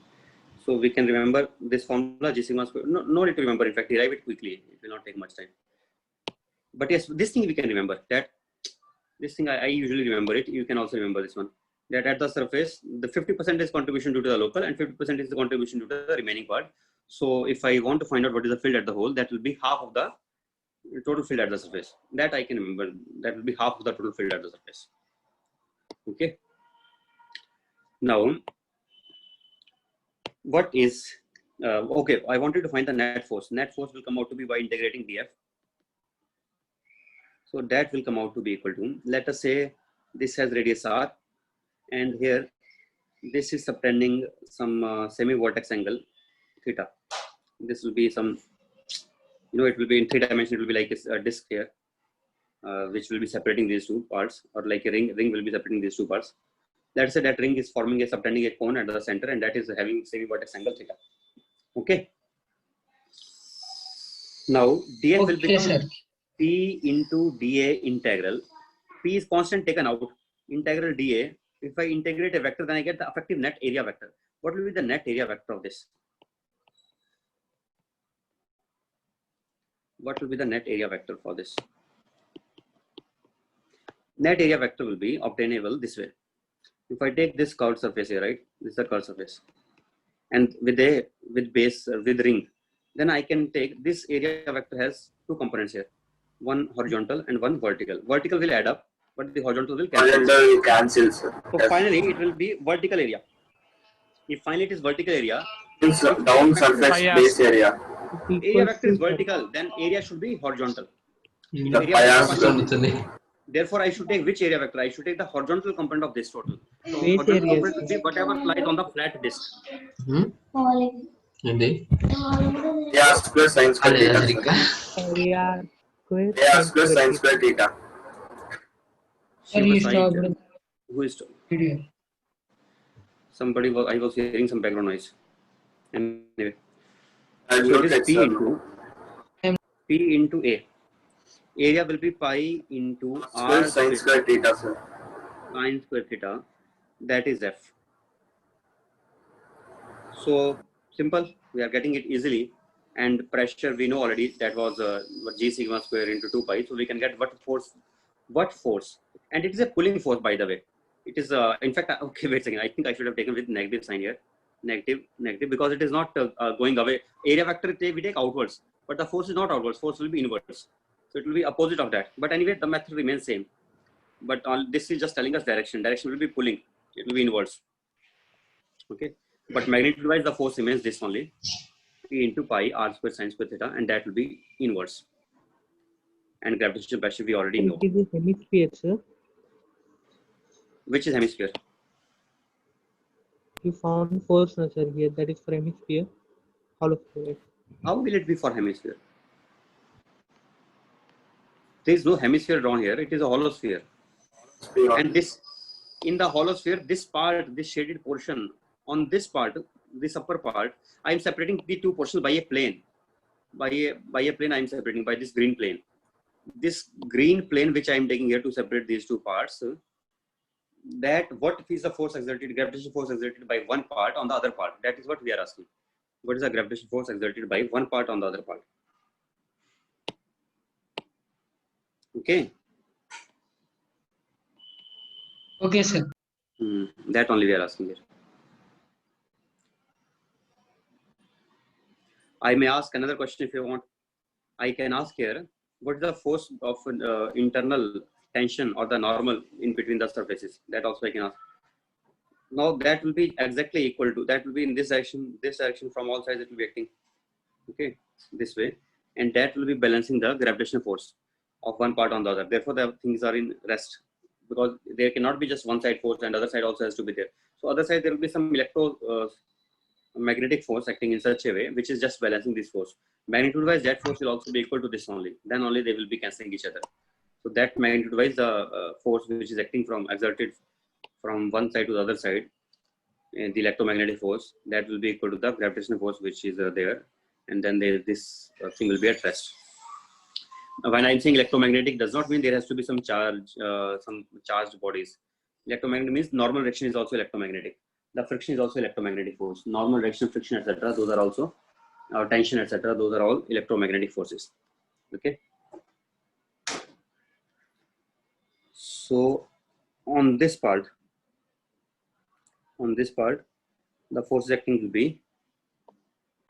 So we can remember this formula G sigma square. No need to remember. In fact, derive it quickly. It will not take much time. But yes, this thing we can remember. That this thing I usually remember it. You can also remember this one. That at the surface, the 50% is contribution due to the local and 50% is the contribution due to the remaining part. So if I want to find out what is the field at the hole, that will be half of the total field at the surface. That I can remember. That will be half of the total field at the surface. Okay. Now, what is okay? I wanted to find the net force. Net force will come out to be by integrating df. So that will come out to be equal to, let us say this has radius r, and here this is subtending some semi-vortex angle theta. This will be some, it will be in 3 dimensions. It will be like a disc here, which will be separating these two parts, or like a ring will be separating these two parts. Let's say that ring is forming a subtending a cone at the center, and that is having semi-vortex angle theta. Okay. Now df will Okay, become sir. P into dA integral. P is constant taken out. Integral dA. If I integrate a vector, then I get the effective net area vector. What will be the net area vector of this? What will be the net area vector for this? Net area vector will be obtainable this way. If I take this curved surface here, right? This is the curved surface, and with base with ring, then I can take this area vector has two components here, one horizontal and one vertical. Vertical will add up, but the horizontal will cancel. Horizontal will cancel, sir. So finally, it will be vertical area. If finally it is vertical area, Means if down area vector is surface base area. It area equals vector is to sir. vertical, then area should be horizontal. If The area pi vector r is square. horizontal, therefore I should take which area vector? I should take the horizontal component of this total. So Base horizontal area component will sir. be whatever lies on the flat disk. ఏంటి A r square sin square అదే theta. సరిగ్గా AR square A r sin square sin square theta. Sir, Shiva you Sai, stopped who is video. somebody was, I was hearing some background noise. Anyway, I so will it is take, P sir. into A. Area will be pi into Square r sin square theta, sir. sine square theta. That is F. So simple, we are getting it easily. And pressure we know already, that was G sigma square into 2 pi. So we can get what force. And it is a pulling force, by the way. It is in fact, okay, wait a second. I think I should have taken with negative sign here. Negative, because it is not going away. Area vector we take outwards, but the force is not outwards. Force will be inwards. So it will be opposite of that. But anyway, the method remains same. But this is just telling us direction. Direction will be pulling. It will be inwards. Okay. But magnitude-wise, the force remains this only. P into pi r square sin square theta, and that will be inverse. And gravitational pressure we already know. It is a hemisphere sir. Which is hemisphere? You found force no sir here. That is for hemisphere. Hollow sphere. How will it be for hemisphere? There is no hemisphere drawn here. It is a hollow sphere. And this, in the hollow sphere, this part, this shaded portion, on this part, this upper part, I am separating the two portions by a plane. By a plane I am separating, by this green plane. This green plane which I am taking here to separate these two parts, that what is the force exerted, gravitational force exerted by one part on the other part? That is what we are asking. What is the gravitational force exerted by one part on the other part? Okay. Okay, sir. That only we are asking here. I may ask another question if you want. I can ask here, what is the force of internal tension or the normal in between the surfaces? That also I can ask. Now that will be exactly equal to, that will be in this direction from all sides it will be acting. Okay, this way. And that will be balancing the gravitational force of one part on the other. Therefore, the things are in rest, because there cannot be just one side force and other side also has to be there. So other side there will be some magnetic force acting in such a way which is just balancing this force. Magnitude wise, that force will also be equal to this only. Then only they will be cancelling each other. So that magnitude wise, the force which is acting from exerted from one side to the other side the electromagnetic force, that will be equal to the gravitational force which is there, and then this thing will be at rest. When I'm saying electromagnetic, does not mean there has to be some charge, some charged bodies. Electromagnetic means normal direction is also electromagnetic. The friction is also electromagnetic force. Normal direction, friction, etc. Those are also tension, etc. Those are all electromagnetic forces. Okay. So on this part, the force acting will be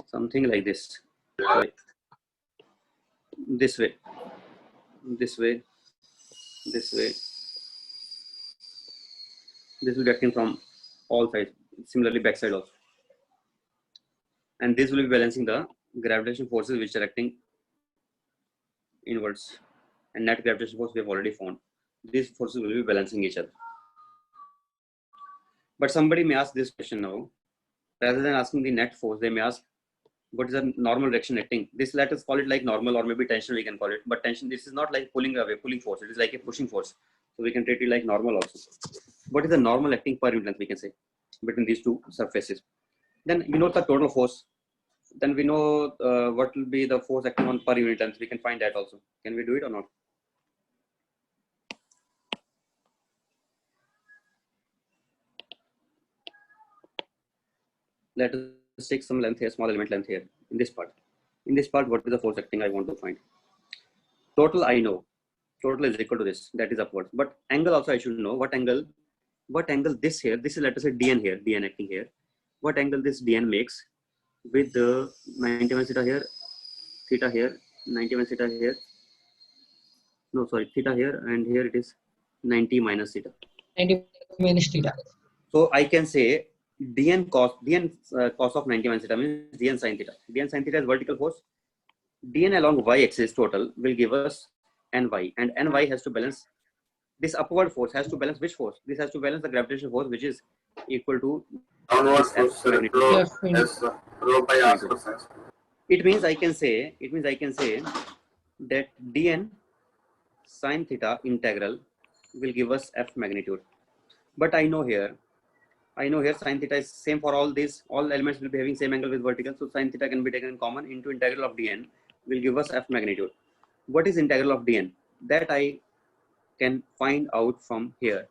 something like this. Sorry. This way, this way, this way. This will be acting from all sides. Similarly, backside also. And this will be balancing the gravitational forces which are acting inwards. And net gravitational force we have already found. These forces will be balancing each other. But somebody may ask this question now. Rather than asking the net force, they may ask, what is the normal direction acting? This, let us call it like normal, or maybe tension we can call it. But tension, this is not like pulling away, pulling force. It is like a pushing force. So we can treat it like normal also. What is the normal acting per unit length, we can say, between these two surfaces? Then we know the total force. Then we know what will be the force acting on per unit length. We can find that also. Can we do it or not? Let us take some length here, small element length here, in this part. In this part, what is the force acting I want to find? Total I know. Total is equal to this, that is upwards. But angle also I should know. What angle this here, this is, let us say dn here, dn acting here. What angle this dn makes with the 91 theta here, 91 theta here. No, sorry, theta here, and here it is 90 minus theta. 90 minus theta. So I can say dn cos of 90 minus theta means dn sin theta. Dn sin theta is vertical force. Dn along y-axis total will give us ny, and ny has to balance this upward force. Has to balance which force? This has to balance the gravitational force, which is equal to Downward this F force, magnitude. rho, F in- S, rho by R square sin. It means I can say that dn sin theta integral will give us F magnitude. But I know here sin theta is same for all these. All elements will be having same angle with vertical. So sin theta can be taken in common into integral of dn will give us F magnitude. What is integral of dn? That I can find out from here.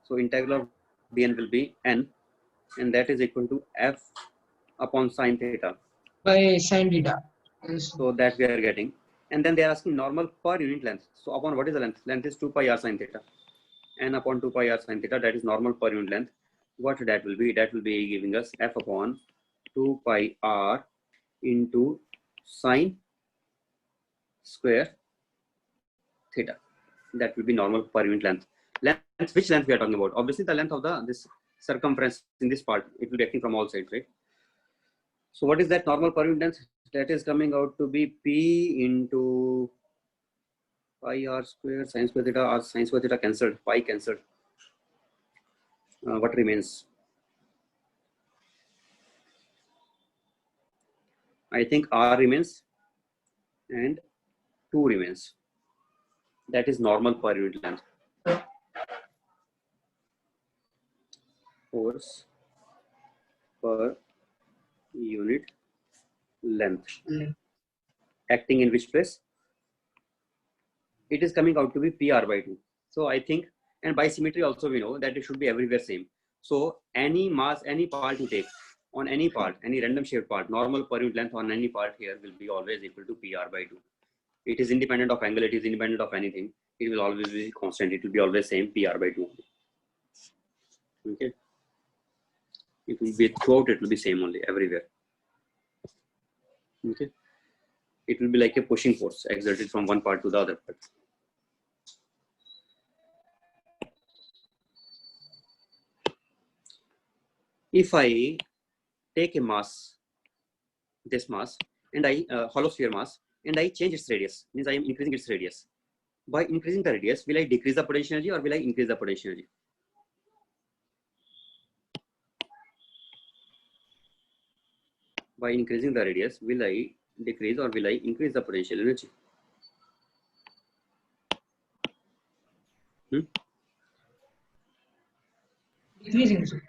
So integral of dn will be n, and that is equal to F upon sin theta. by sin theta. Yes. So that we are getting. And then they are asking normal per unit length. So upon what is the length? Length is 2 pi r sin theta. N upon 2 pi r sin theta, that is normal per unit length. What that will be? That will be giving us F upon 2 pi r into sine square theta. That will be normal per unit length. Length, which length we are talking about? Obviously the length of this circumference in this part, it will be acting from all sides, right? So what is that normal per unit length? That is coming out to be P into pi r square sin square theta, or sin square theta cancelled, pi cancelled. What remains? I think r remains and 2 remains. That is normal per unit length. Force per unit length. Acting in which place? It is coming out to be PR by 2. So I think, and by symmetry also we know that it should be everywhere same. So any mass, any part you take on any part, any random shaped part, normal per unit length on any part here will be always equal to PR by 2. It is independent of angle, it is independent of anything. It will always be constant. It will be always same PR by 2. Okay. It will be throughout, it will be same only everywhere. Okay. It will be like a pushing force exerted from one part to the other part. If I take a mass, this mass, and I hollow sphere mass, and I change its radius, means I am increasing its radius. By increasing the radius, will I decrease the potential energy or will I increase the potential energy? By increasing the radius, will I decrease or will I increase the potential energy? Decreasing. Sir.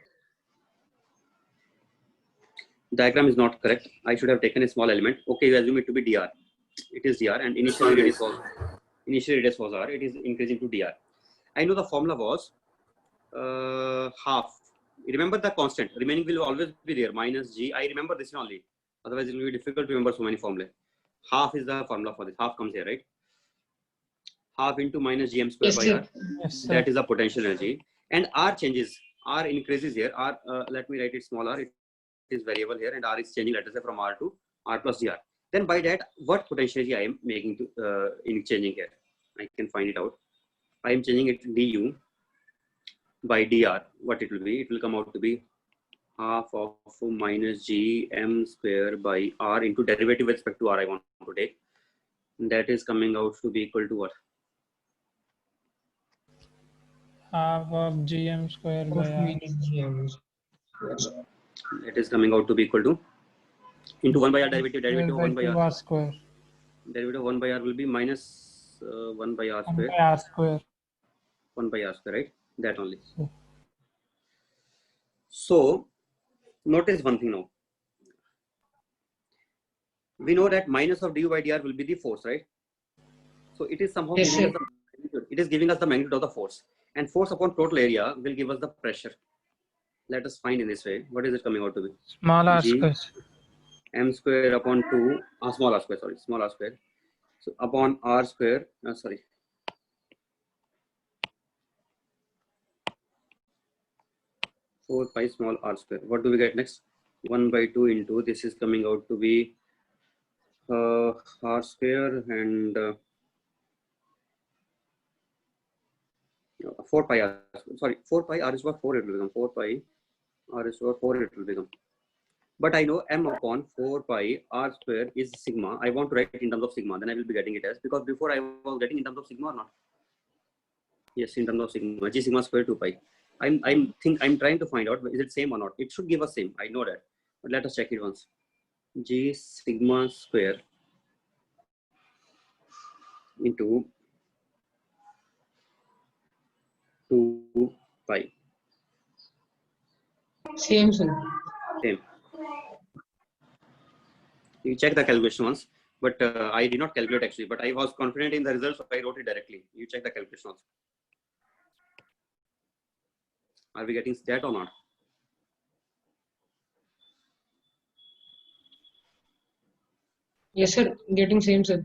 diagram is not correct. I should have taken a small element. Okay, you assume it to be dr. It is dr, and initial radius was r. It is increasing to dr. I know the formula was half. Remember the constant remaining will always be there, minus g. I remember this only. Otherwise, it will be difficult to remember so many formulae. Half is the formula for this. Half comes here, right? Half into minus gm square Yes, by sir. r. Yes, sir. That is the potential energy. And r changes. R increases here. R, let me write it smaller. It is variable here, and r is changing. Let us say from r to r plus dr. Then by that, what potential energy I am making to in changing here? I can find it out. I am changing it du by dr. What it will be? It will come out to be half of minus g m square by r into derivative with respect to r I want to take. That is coming out to be equal to what? Half of gm square by Of r. minus GM. It is coming out to be equal to into 1 by r derivative of 1 by 2 r. r square. Derivative of 1 by r will be minus 1 by r 1 square. by r square. 1 by r square, right? That only. Hmm. So notice one thing now. We know that minus of du by dr will be the force, right? So it is somehow Yes, giving us sir. the magnitude. It is giving us the magnitude of the force, and force upon total area will give us the pressure. Let us find in this way. What is it coming out to be? Small r G square. m square upon 2 small r square. Sorry, small r square. So upon r square. Sorry. 4 pi small r square. What do we get next? 1 by 2 into this is coming out to be r square and 4 pi r. Sorry, 4 pi r is what 4 it will become. 4 pi r is what 4 it will become. But I know m upon 4 pi r square is sigma. I want to write it in terms of sigma. Then I will be getting it as, because before I was getting in terms of sigma or not? Yes, in terms of sigma. G sigma square 2 pi. I'm trying to find out, is it same or not? It should give us same. I know that. But let us check it once. G sigma square into 2 pi. Same, sir. Same. You check the calculation once, but I did not calculate actually, but I was confident in the results, so I wrote it directly. You check the calculation also. Are we getting that or not? Yes, sir. Getting same, sir.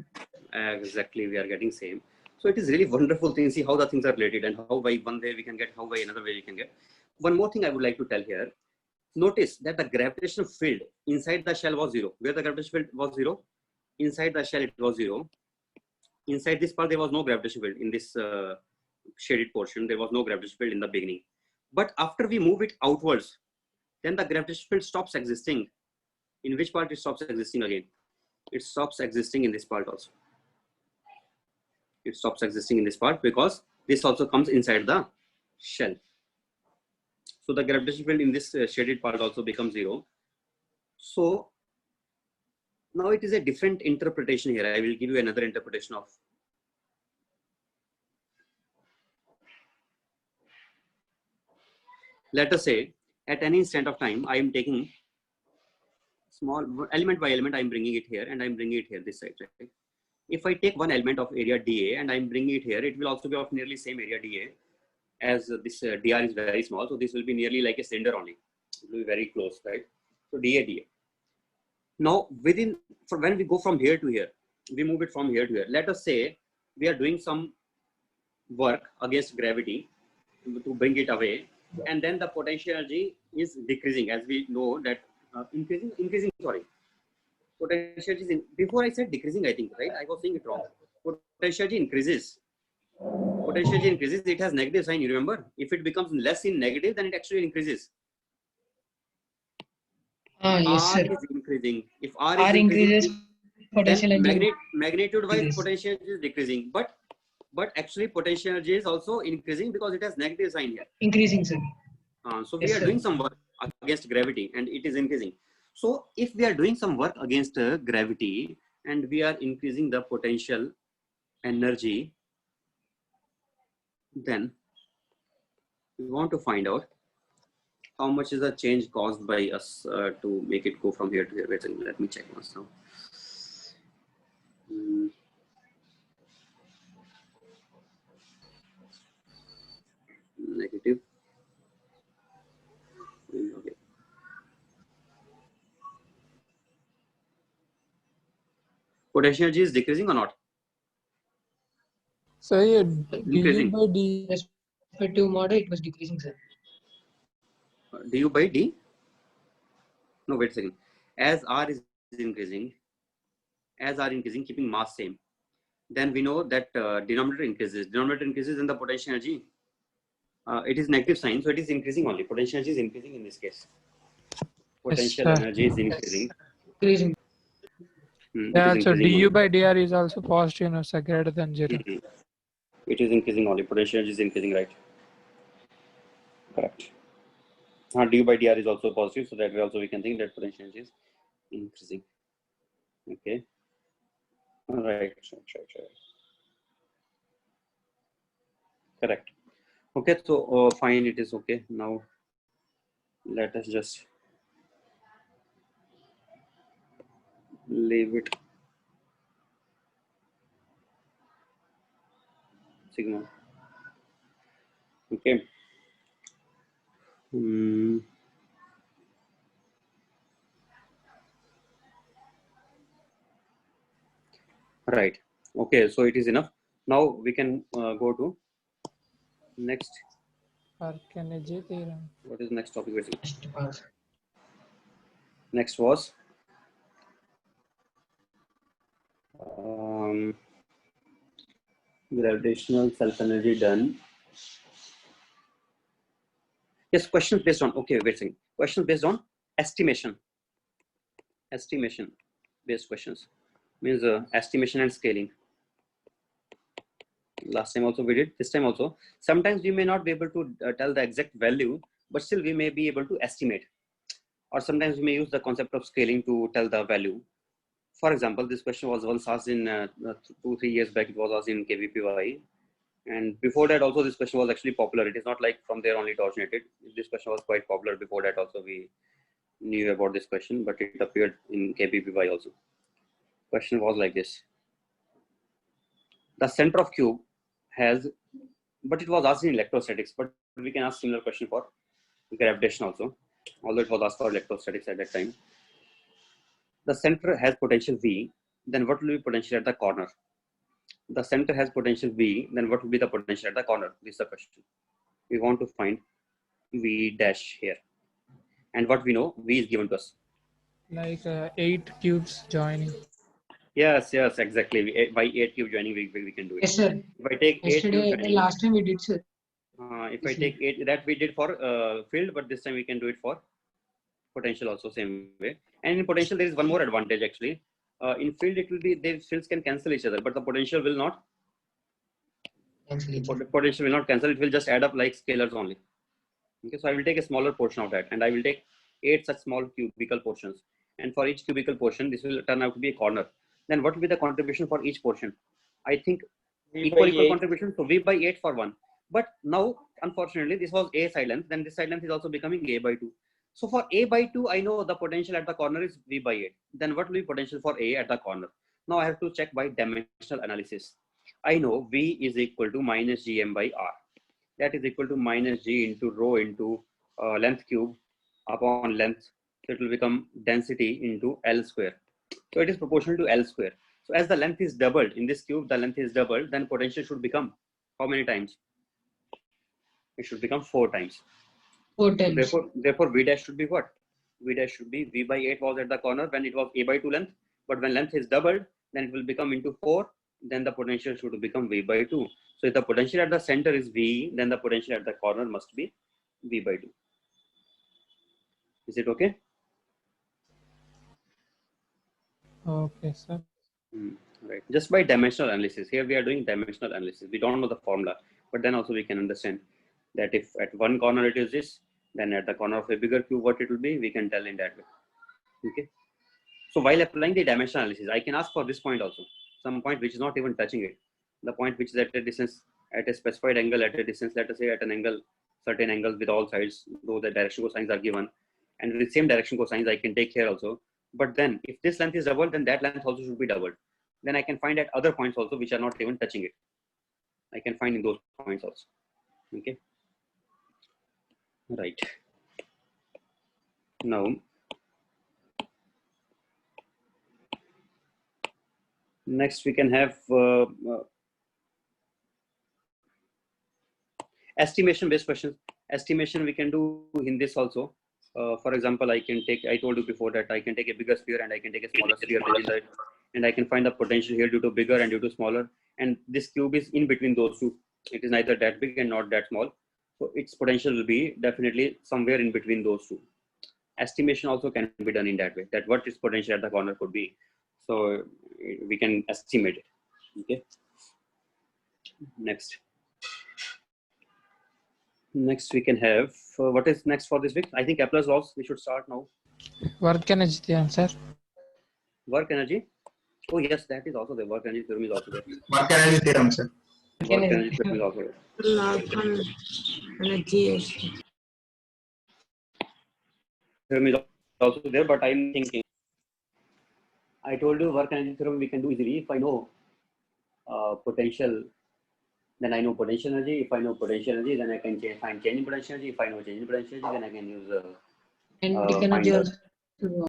Exactly, we are getting same. So it is really wonderful thing. See how the things are related and how by one way we can get, how by another way we can get. One more thing I would like to tell here. Notice that the gravitational field inside the shell was 0. Where the gravitational field was 0? Inside the shell it was 0. Inside this part there was no gravitational field. In this shaded portion there was no gravitational field in the beginning. But after we move it outwards, then the gravitational field stops existing. In which part it stops existing again? It stops existing in this part also. It stops existing in this part because this also comes inside the shell. So the gravitational field in this shaded part also becomes 0. So now it is a different interpretation here. I will give you another interpretation of. Let us say at any instant of time, I am taking small element by element, I am bringing it here and I am bringing it here, this side. Right? If I take one element of area dA and I am bringing it here, it will also be of nearly same area dA, as this dr is very small. So this will be nearly like a cylinder only. It will be very close, right? So dA. Now when we go from here to here, we move it from here to here. Let us say we are doing some work against gravity to bring it away, and then the potential energy is decreasing, as we know that increasing. Sorry, potential energy is before I said decreasing. I think, right? I was saying it wrong. Potential energy increases. Potential energy increases. It has negative sign. You remember? If it becomes less in negative, then it actually increases. Yes, R sir. is increasing. If R R is increasing, increases, potential then energy magnitude wise decreases. potential energy is decreasing. But actually potential energy is also increasing because it has negative sign here. Increasing, sir. So we Yes, are sir. doing some work against gravity and it is increasing. So if we are doing some work against gravity and we are increasing the potential energy, then we want to find out how much is the change caused by us to make it go from here to here? Wait a second, let me check once now. Negative. Okay. Potential energy is decreasing or not? So yeah, du Increasing. by d. Respective model, it was decreasing, sir. Du by d? No, wait a second. As R is increasing, keeping mass same, then we know that denominator increases. Denominator increases and the potential energy, it is negative sign, so it is increasing only. Potential energy is increasing in this case. Potential sir. energy is increasing. Decreasing. It Yeah, is so increasing du only. by dr is also positive, no, sir, greater than 0. It is increasing only. Potential energy is increasing, right? Correct. Du by dr is also positive, so that way also we can think that potential energy is increasing. Okay. All right. Correct. Okay, so fine, it is okay. Now let us just leave it. Sigma. Okay. Right. Okay, so it is enough. Now we can go to next. Work energy theorem. What is the next topic? Just pass. Next was gravitational self-energy done. Yes, questions based on, okay, wait a second. Questions based on estimation. Estimation based questions. Means estimation and scaling. Last time also we did, this time also. Sometimes we may not be able to tell the exact value, but still we may be able to estimate. Or sometimes we may use the concept of scaling to tell the value. For example, this question was once asked in 2-3 years back. It was asked in KVPY, and before that also this question was actually popular. It is not like from there only it originated. This question was quite popular before that also. We knew about this question, but it appeared in KVPY also. Question was like this: the center of cube has, but it was asked in electrostatics. But we can ask similar question for gravitation also, although it was asked for electrostatics at that time. The center has potential V, then what will be potential at the corner? The center has potential V, then what will be the potential at the corner? This is the question. We want to find V dash here. And what we know, V is given to us. Like 8 cubes joining. Yes, exactly. By 8 cube joining, we can do it. Yes, sir. If I take 8 cube Yesterday, joining, last time we did, sir. if I take 8, that we did for field, but this time we can do it for potential also, same way. And in potential, there is one more advantage actually. In field, it will be, the fields can cancel each other, but the potential will not. Potential will not cancel. It will just add up like scalars only. Okay, so I will take a smaller portion of that, and I will take 8 such small cubical portions. And for each cubical portion, this will turn out to be a corner. Then what will be the contribution for each portion? I think equal contribution. So V by 8 for one. But now, unfortunately, this was A side length. Then this side length is also becoming A by 2. So for A by 2, I know the potential at the corner is V by 8. Then what will be potential for A at the corner? Now I have to check by dimensional analysis. I know V is equal to minus Gm by R. That is equal to minus G into rho into length cube upon length. So it will become density into L square. So it is proportional to L square. So as the length is doubled in this cube, the length is doubled, then potential should become how many times? It should become 4 times. 4 times. Therefore, V dash should be what? V dash should be V by 8 was at the corner when it was A by 2 length. But when length is doubled, then it will become into 4. Then the potential should become V by 2. So if the potential at the center is V, then the potential at the corner must be V by 2. Is it okay? Okay, sir. Right. Just by dimensional analysis. Here we are doing dimensional analysis. We don't know the formula, but then also we can understand that if at one corner it is this, then at the corner of a bigger cube, what it will be, we can tell in that way. Okay. So while applying the dimensional analysis, I can ask for this point also. Some point which is not even touching it. The point which is at a distance, at a specified angle, at a distance, let us say at an angle, certain angles with all sides, though the direction cosines are given. And with the same direction cosines, I can take here also. But then if this length is doubled, then that length also should be doubled. Then I can find at other points also which are not even touching it. I can find in those points also. Okay. Right. Now, next we can have estimation based questions. Estimation we can do in this also. For example, I told you before that I can take a bigger sphere and I can take a smaller sphere, and I can find the potential here due to bigger and due to smaller. And this cube is in between those two. It is neither that big and not that small. So its potential will be definitely somewhere in between those two. Estimation also can be done in that way, that what its potential at the corner could be. So we can estimate it. Okay. Next we can have, what is next for this week? I think Kepler's laws, we should start now. Work energy theorem, sir. Work energy. Oh yes, that is also there. Work energy theorem is also there. Work energy theorem, sir. Work energy theorem is also there. Theorem is also there, but I'm thinking, I told you work energy theorem we can do easily if I know potential. Then I know potential energy. If I know potential energy, then I can find change in potential energy. If I know change in potential energy, then I can use Kinetic energy find also.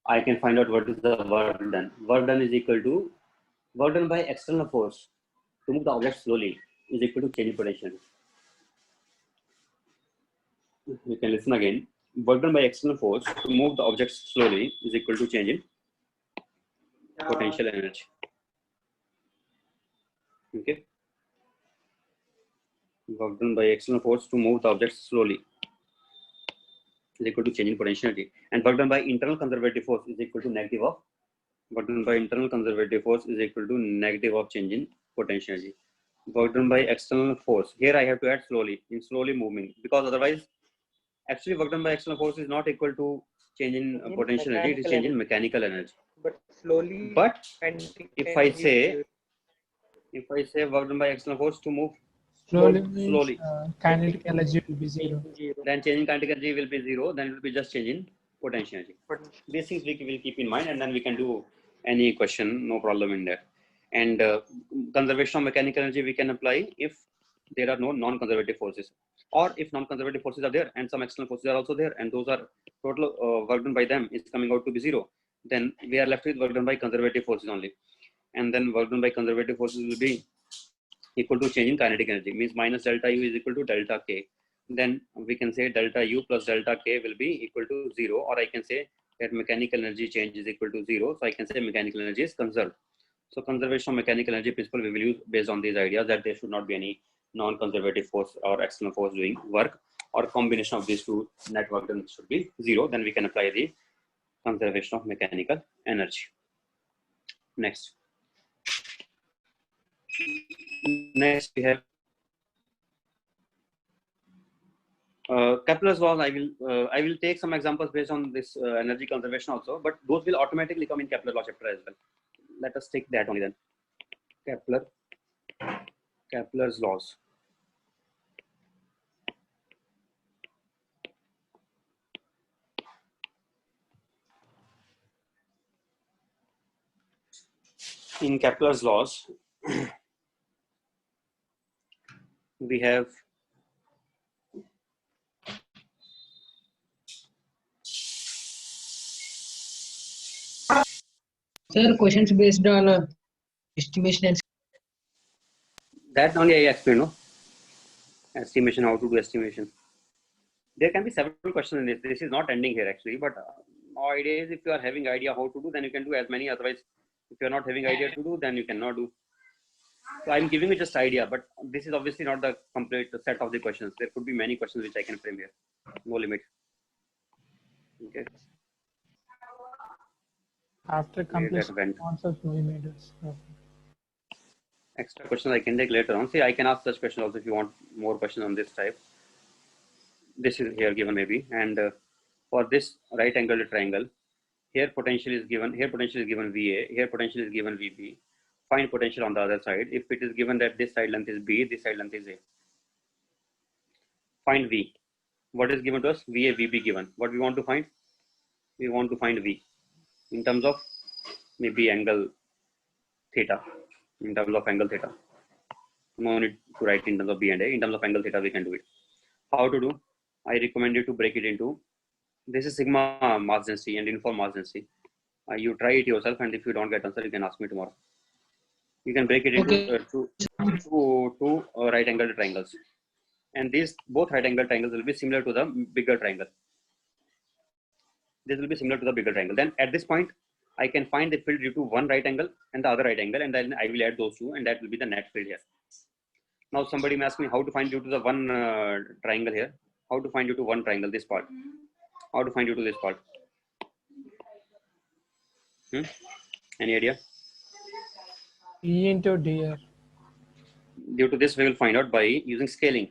I can find out what is the work done. Work done is equal to work done by external force to move the object slowly is equal to change in potential. You can listen again. Work done by external force to move the object slowly is equal to change in potential energy. Okay. Work done by external force to move the object slowly is equal to change in potential energy. And work done by internal conservative force is equal to negative of work done by internal conservative force is equal to negative of change in potential energy. Work done by external force. Here I have to add slowly, in slowly moving, because otherwise, actually work done by external force is not equal to change in potential energy, it is change in mechanical energy. But slowly. But And if I say work done by external force to move Slowly means slowly, kinetic energy will be 0. then change in kinetic energy will be 0, then it will be just change in potential energy. These things we will keep in mind, and then we can do any question, no problem in that. And conservation of mechanical energy we can apply if there are no non-conservative forces, or if non-conservative forces are there and some external forces are also there, and those are total work done by them is coming out to be 0, then we are left with work done by conservative forces only. And then work done by conservative forces will be equal to change in kinetic energy, means minus delta U is equal to delta K. Then we can say delta U plus delta K will be equal to 0, or I can say that mechanical energy change is equal to 0. So I can say mechanical energy is conserved. So conservation of mechanical energy principle we will use based on these ideas, that there should not be any non-conservative force or external force doing work, or combination of these two net work done should be 0. Then we can apply the conservation of mechanical energy. Next we have Kepler's laws. I will take some examples based on this energy conservation also, but those will automatically come in Kepler law chapter as well. Let us take that only then. Kepler's laws. In Kepler's laws, we have Sir, questions based on estimation and that only I explained, no? Estimation, how to do estimation. There can be several questions in this. This is not ending here actually, but our idea is if you are having idea how to do, then you can do as many. Otherwise, if you are not having idea to do, then you cannot do. So I'm giving you just idea, but this is obviously not the complete set of the questions. There could be many questions which I can frame here. No limit. Okay. After completion concepts we made us. Extra questions I can take later on. See, I can ask such questions also if you want more questions on this type. This is here given maybe, and for this right angle triangle, here potential is given. Here potential is given VA. Here potential is given VB. Find potential on the other side. If it is given that this side length is B, this side length is A. find V. What is given to us? VA, VB given. What we want to find? We want to find V in terms of maybe angle theta. In terms of angle theta. No need to write in terms of B and A. In terms of angle theta, we can do it. How to do? I recommend you to break it into, this is sigma mass density and uniform mass density. You try it yourself, and if you don't get answer, you can ask me tomorrow. You can break it into Okay. two right angle triangles, and these both right angle triangles will be similar to the bigger triangle. This will be similar to the bigger triangle. Then at this point, I can find the field due to one right angle and the other right angle, and then I will add those two, and that will be the net field here. Now somebody may ask me how to find due to the one triangle here. How to find due to one triangle, this part. How to find due to this part. Any idea? E into dr. Due to this, we will find out by using scaling.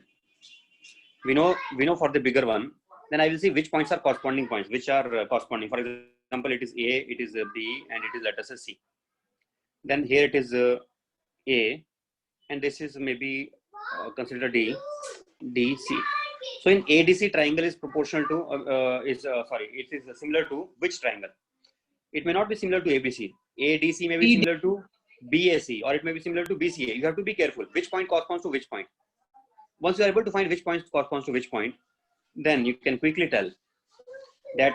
We know for the bigger one. Then I will see which points are corresponding points, which are corresponding. For example, it is A, it is B, and it is, let us say, C. Then here it is A, and this is maybe consider D, C. So in ADC, triangle is proportional to it is similar to which triangle? It may not be similar to ABC. ADC may be similar to BAC, or it may be similar to BCA. You have to be careful which point corresponds to which point. Once you are able to find which point corresponds to which point, then you can quickly tell that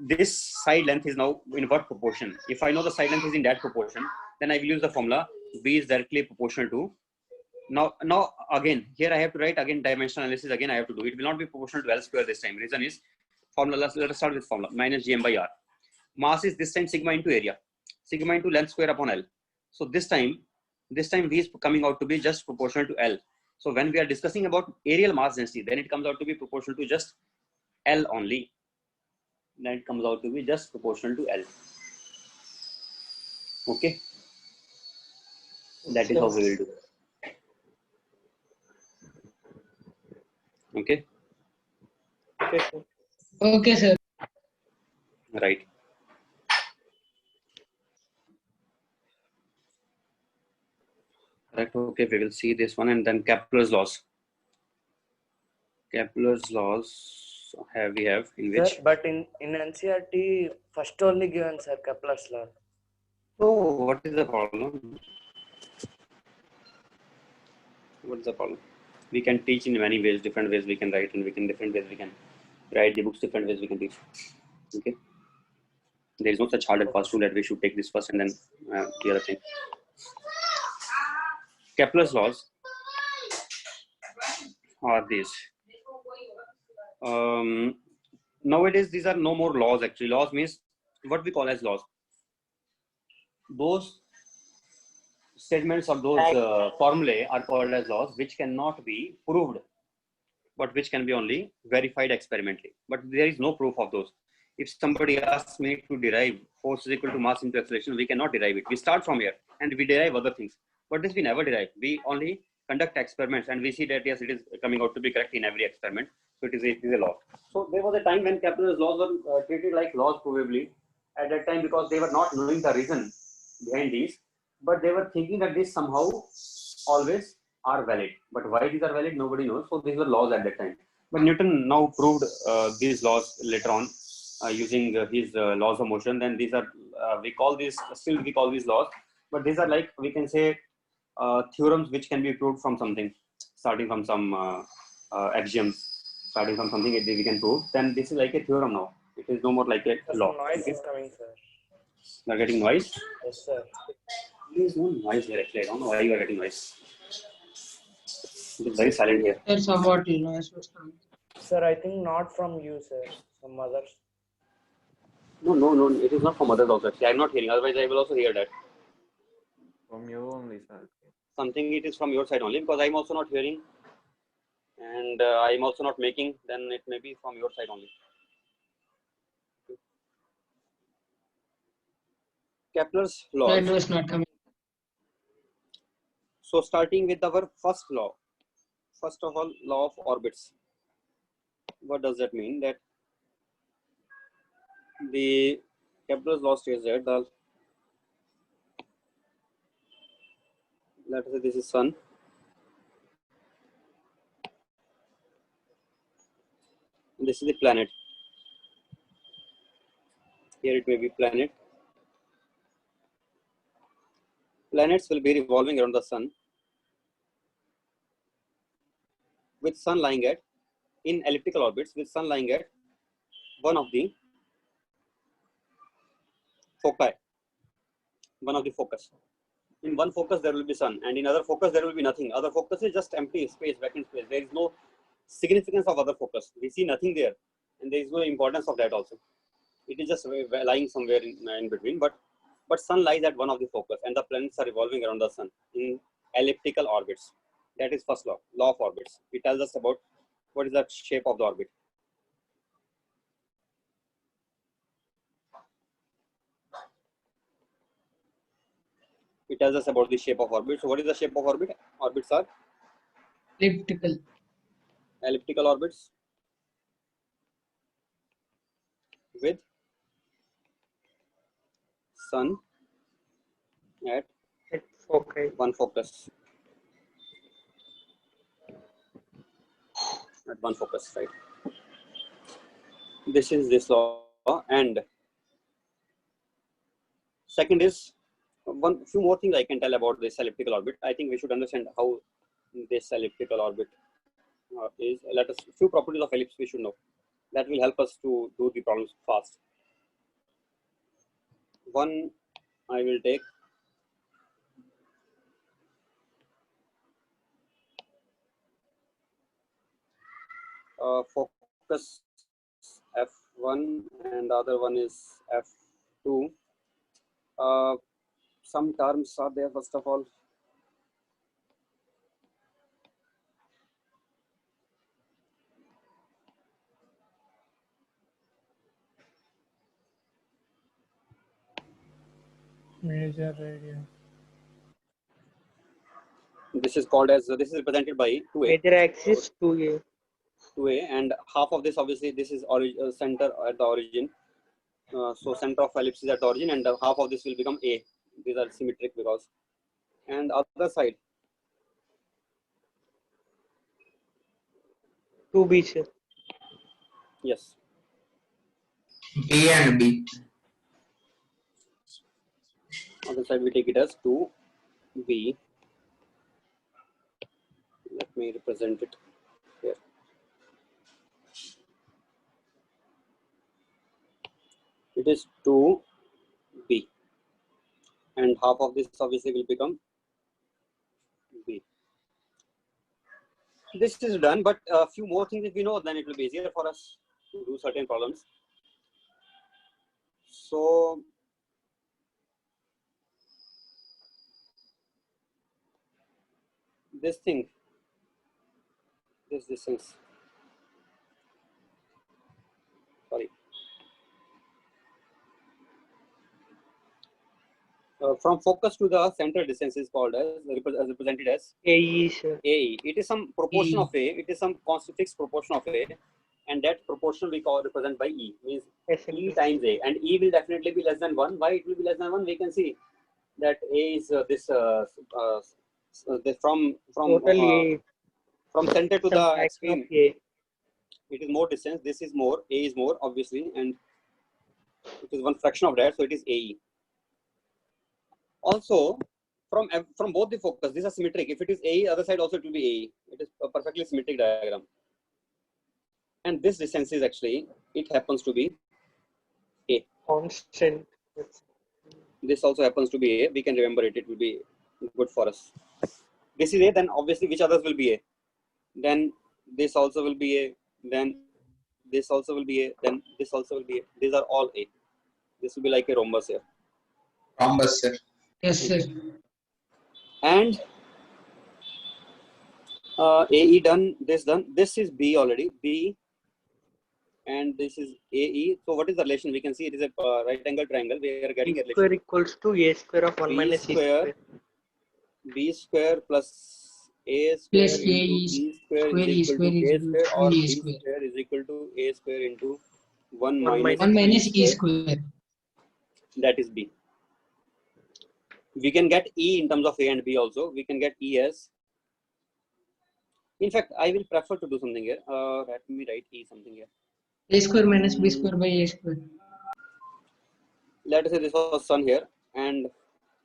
this side length is now in what proportion. If I know the side length is in that proportion, then I will use the formula V is directly proportional to. Now again, here I have to write again dimensional analysis. Again, I have to do. It will not be proportional to L square this time. Reason is formula. Let us start with formula minus GM by R. Mass is this time sigma into area, sigma into length square upon L. So this time V is coming out to be just proportional to L. So when we are discussing about areal mass density, then it comes out to be proportional to just L only. Then it comes out to be just proportional to L. Okay. That is how we will do. Okay. Okay, sir. Right. Correct. Okay, we will see this one, and then Kepler's laws. Kepler's laws we have in which. Sir, but in NCERT, first only given, sir, Kepler's law. So what is the problem? What is the problem? We can teach in many ways, different ways we can write, and different ways we can write the books, different ways we can teach. Okay. There is no such hard and fast rule that we should take this first and then the other thing. Kepler's laws are these. Nowadays, these are no more laws actually. Laws means what we call as laws. Those statements or those formulae are called as laws which cannot be proved, but which can be only verified experimentally. But there is no proof of those. If somebody asks me to derive force is equal to mass into acceleration, we cannot derive it. We start from here and we derive other things. But this we never derive. We only conduct experiments and we see that yes, it is coming out to be correct in every experiment. So it is a law. So there was a time when Kepler's laws were treated like laws probably at that time because they were not knowing the reason behind these, but they were thinking that these somehow always are valid. But why these are valid, nobody knows. So these were laws at that time. But Newton now proved these laws later on using his laws of motion. Then these are we call these laws, but these are like we can say theorems which can be proved from something, starting from some axioms, starting from something we can prove. Then this is like a theorem now. It is no more like a law. Noise Okay? is coming, sir. You are getting noise. Yes, sir. There is no noise here actually. I don't know why you are getting noise. It is very silent here. Sir, somewhat noise was coming. Sir, I think not from you, sir. Some others. No. It is not from others also. Actually, I am not hearing. Otherwise, I will also hear that. From you only, sir. Something it is from your side only because I am also not hearing, and I am also not making. Then it may be from your side only. Kepler's No, laws. it was not coming. So starting with our first law. First of all, law of orbits. What does that mean? That the Kepler's law states that let us say this is sun. This is the planet. Here it may be planet. Planets will be revolving around the sun, with sun lying at, in elliptical orbits, with sun lying at one of the foci, one of the focus. In one focus there will be sun, and in other focus there will be nothing. Other focus is just empty space, vacant space. There is no significance of other focus. We see nothing there, and there is no importance of that also. It is just lying somewhere in between, but sun lies at one of the focus, and the planets are revolving around the sun in elliptical orbits. That is first law of orbits. It tells us about what is the shape of the orbit. It tells us about the shape of orbit. So what is the shape of orbit? Orbits are Elliptical. elliptical orbits with sun at Okay. one focus. At one focus, right? This is this law, and second is few more things I can tell about this elliptical orbit. I think we should understand how this elliptical orbit is. Let us few properties of ellipse we should know. That will help us to do the problems fast. One, I will take focus F1 and the other one is F2. Some terms are there. First of all, Major radius. this is called as this is represented by 2a. Major axis 2A. 2a, and half of this obviously this is center at the origin. So center of ellipse is at the origin, and half of this will become a. These are symmetric because, and other side 2B, sir. yes. A and B. Other side we take it as 2b. Let me represent it here. It is 2b, and half of this obviously will become b. This is done, but a few more things if we know, then it will be easier for us to do certain problems. So this thing, this distance, sorry, from focus to the center distance is called as represented as AE, sir. AE. It is some proportion AE. of A. It is some fixed proportion of A, and that proportion we call represent by E. Means E times A, and E will definitely be less than 1. Why it will be less than 1? We can see that A is Totally from center to some the fraction of extreme. A. It is more distance. This is more. A is more obviously, and it is one fraction of that, so it is AE. Also, from both the focus, these are symmetric. If it is AE, other side also it will be AE. It is a perfectly symmetric diagram. And this distance is actually, it happens to be A. Constant. This also happens to be A. We can remember it. It will be good for us. This is A, then obviously which others will be A? Then this also will be A. Then this also will be A. Then this also will be A. These are all A. This will be like a rhombus here. Rhombus, sir. Yes, sir. And AE done, this done. This is B already. B. And this is AE. So what is the relation? We can see it is a right angle triangle. We are getting B a relation. square equals to A square of 1 B minus C square. square. B square plus A square Plus into A B square square is E equal to square A is square, equal or to A B square. square is equal to A square into 1 1 minus 1 minus E E square. square. That is B. We can get E in terms of A and B also. We can get E as, in fact, I will prefer to do something here. Let me write E something here. A square minus B square by A square. Let us say this was sun here, and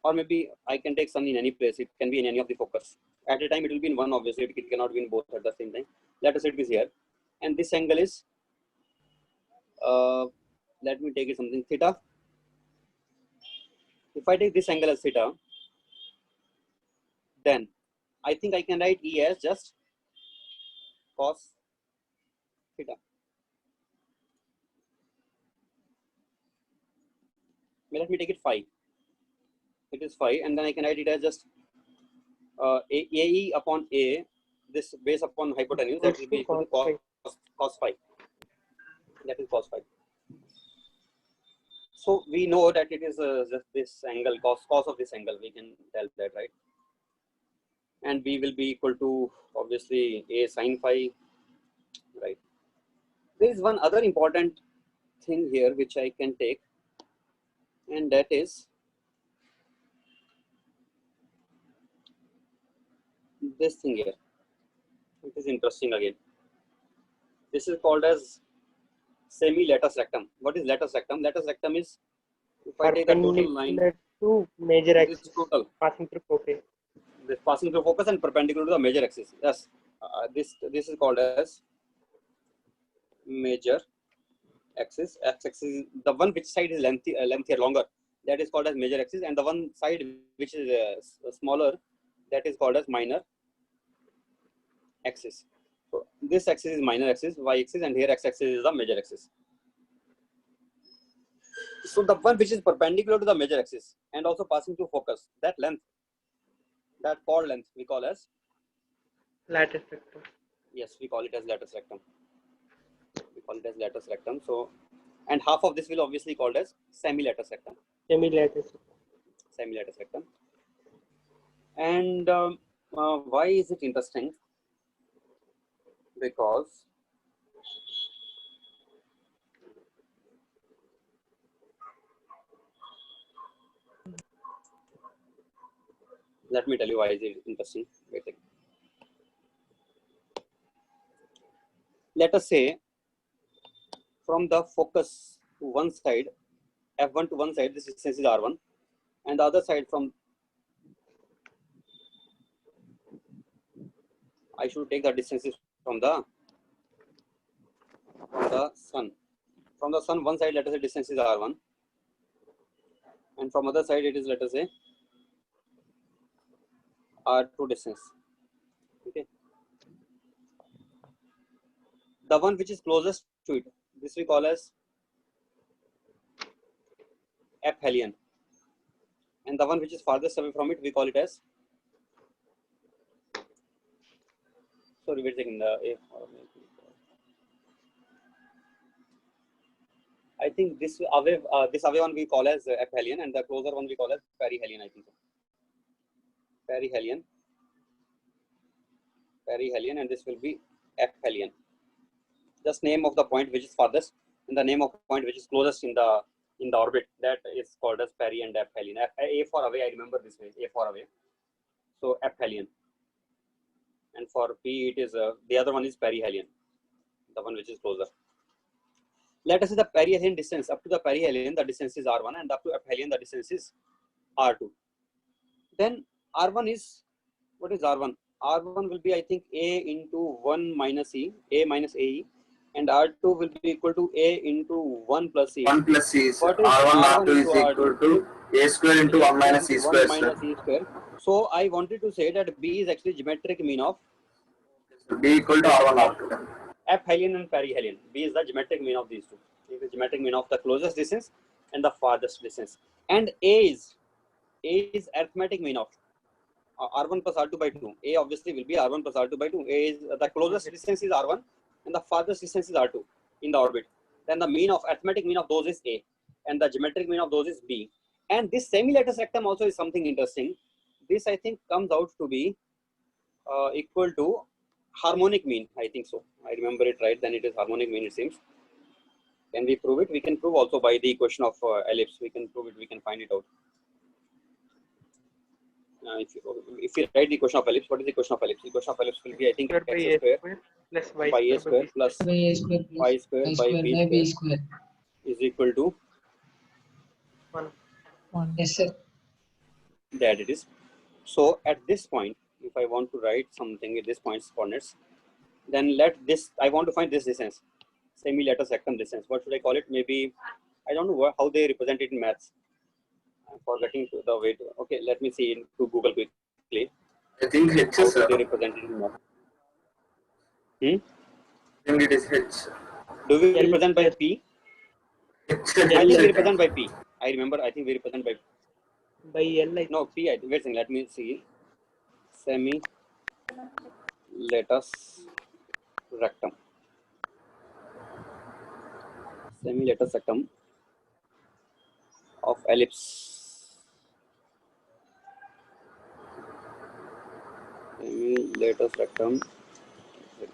or maybe I can take sun in any place. It can be in any of the focus. At a time, it will be in one, obviously. It cannot be in both at the same time. Let us say it is here. And this angle is, let me take it something theta. If I take this angle as theta, then I think I can write E as just cos theta. Let me take it phi. It is phi, and then I can write it as just AE upon A, this base upon hypotenuse, that will be equal to cos phi. That is cos phi. So we know that it is just this angle, cos of this angle, we can tell that, right? And B will be equal to obviously A sin phi, right? There is one other important thing here which I can take, and that is this thing here. It is interesting again. This is called as semi-latus rectum. What is latus rectum? Latus rectum is, if I take a total line, Perpendicular to major this axis is total. passing through focus. This passing through focus and perpendicular to the major axis. Yes, this is called as major axis. X-axis is the one which side is lengthier, longer. That is called as major axis, and the one side which is smaller, that is called as minor axis. So this axis is minor axis, y-axis, and here x-axis is the major axis. So the one which is perpendicular to the major axis and also passing through focus, that length, that chord length, we call as, Lattice rectum. yes, we call it as latus rectum. We call it as latus rectum. So, and half of this will obviously called as semi-latus rectum. Semi-lattice. Semi-latus rectum. And why is it interesting? Because let me tell you why is it interesting. Wait a second. Let us say from the focus to one side, F1 to one side, this distance is R1, and the other side from, I should take the distances from the sun. From the sun, one side, let us say distance is R1, and from other side, it is, let us say, R2 distance. Okay. The one which is closest to it, this we call as aphelion, and the one which is farthest away from it, we call it as, sorry, wait a second, I think this away one we call as aphelion, and the closer one we call as perihelion, I think so. Perihelion, and this will be aphelion. Just name of the point which is farthest and the name of point which is closest in the orbit, that is called as peri and aphelion. A for away, I remember this way, A for away. So aphelion, and for P it is the other one is perihelion, the one which is closer. Let us say the perihelion distance, up to the perihelion the distance is R1, and up to aphelion the distance is R2. Then R1 is, what is R1? R1 will be, I think, A into 1 minus E, A minus AE, and R2 will be equal to A into 1 plus E. 1 plus C. What is R1 R1 R2 is into equal R2? to A square into 1 minus E square. 1 minus E square. So I wanted to say that B is actually geometric mean of B equal to R1 R2. aphelion and perihelion. B is the geometric mean of these two. B is the geometric mean of the closest distance and the farthest distance. And A is arithmetic mean of R1 plus R2 by 2. A obviously will be R1 plus R2 by 2. A is the closest distance is R1 and the farthest distance is R2 in the orbit. Then the mean of arithmetic mean of those is A, and the geometric mean of those is B. And this semi-latus rectum also is something interesting. This I think comes out to be equal to harmonic mean. I think so. I remember it right. Then it is harmonic mean, it seems. Can we prove it? We can prove also by the equation of ellipse. We can prove it. We can find it out. if you write the equation of ellipse, what is the equation of ellipse? The equation of ellipse will be, I think, Square by x a square plus y by a square square plus by a square plus y square y by square b by b square square. is equal to 1. 1. Yes, sir. that it is. So at this point, if I want to write something at this point's coordinates, then let this, I want to find this distance, semi-lattice rectum distance. What should I call it? Maybe, I don't know how they represent it in maths. I'm forgetting the way to, okay, let me see into Google quickly. I think H, How do sir. they represent it in maths? I think it is H. Do we L represent by square. P? H, I think we H. represent by P. I remember, I think we represent by, By L, I no, P, wait a second, let me see. Semi-lattice rectum. Semi-lattice rectum of ellipse. Semi-lattice rectum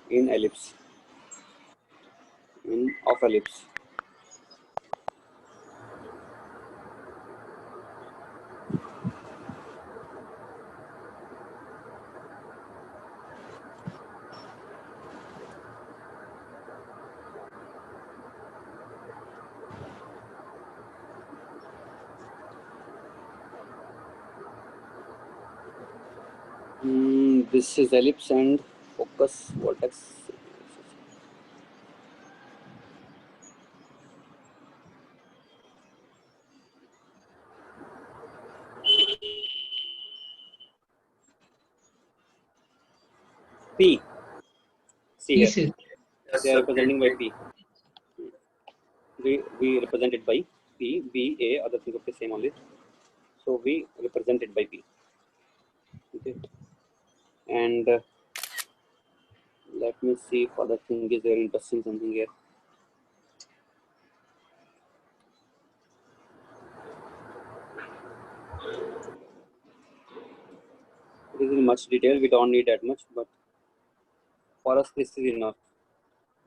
in ellipse. Of ellipse. This is ellipse and focus vertex. P. See here, Yes, sir. Yes, they are sir. representing by P. We represent it by P, B, A, other things of the same only. So we represent it by P. Okay. And let me see if other thing is very interesting something here. It is in much detail, we don't need that much, but for us this is enough.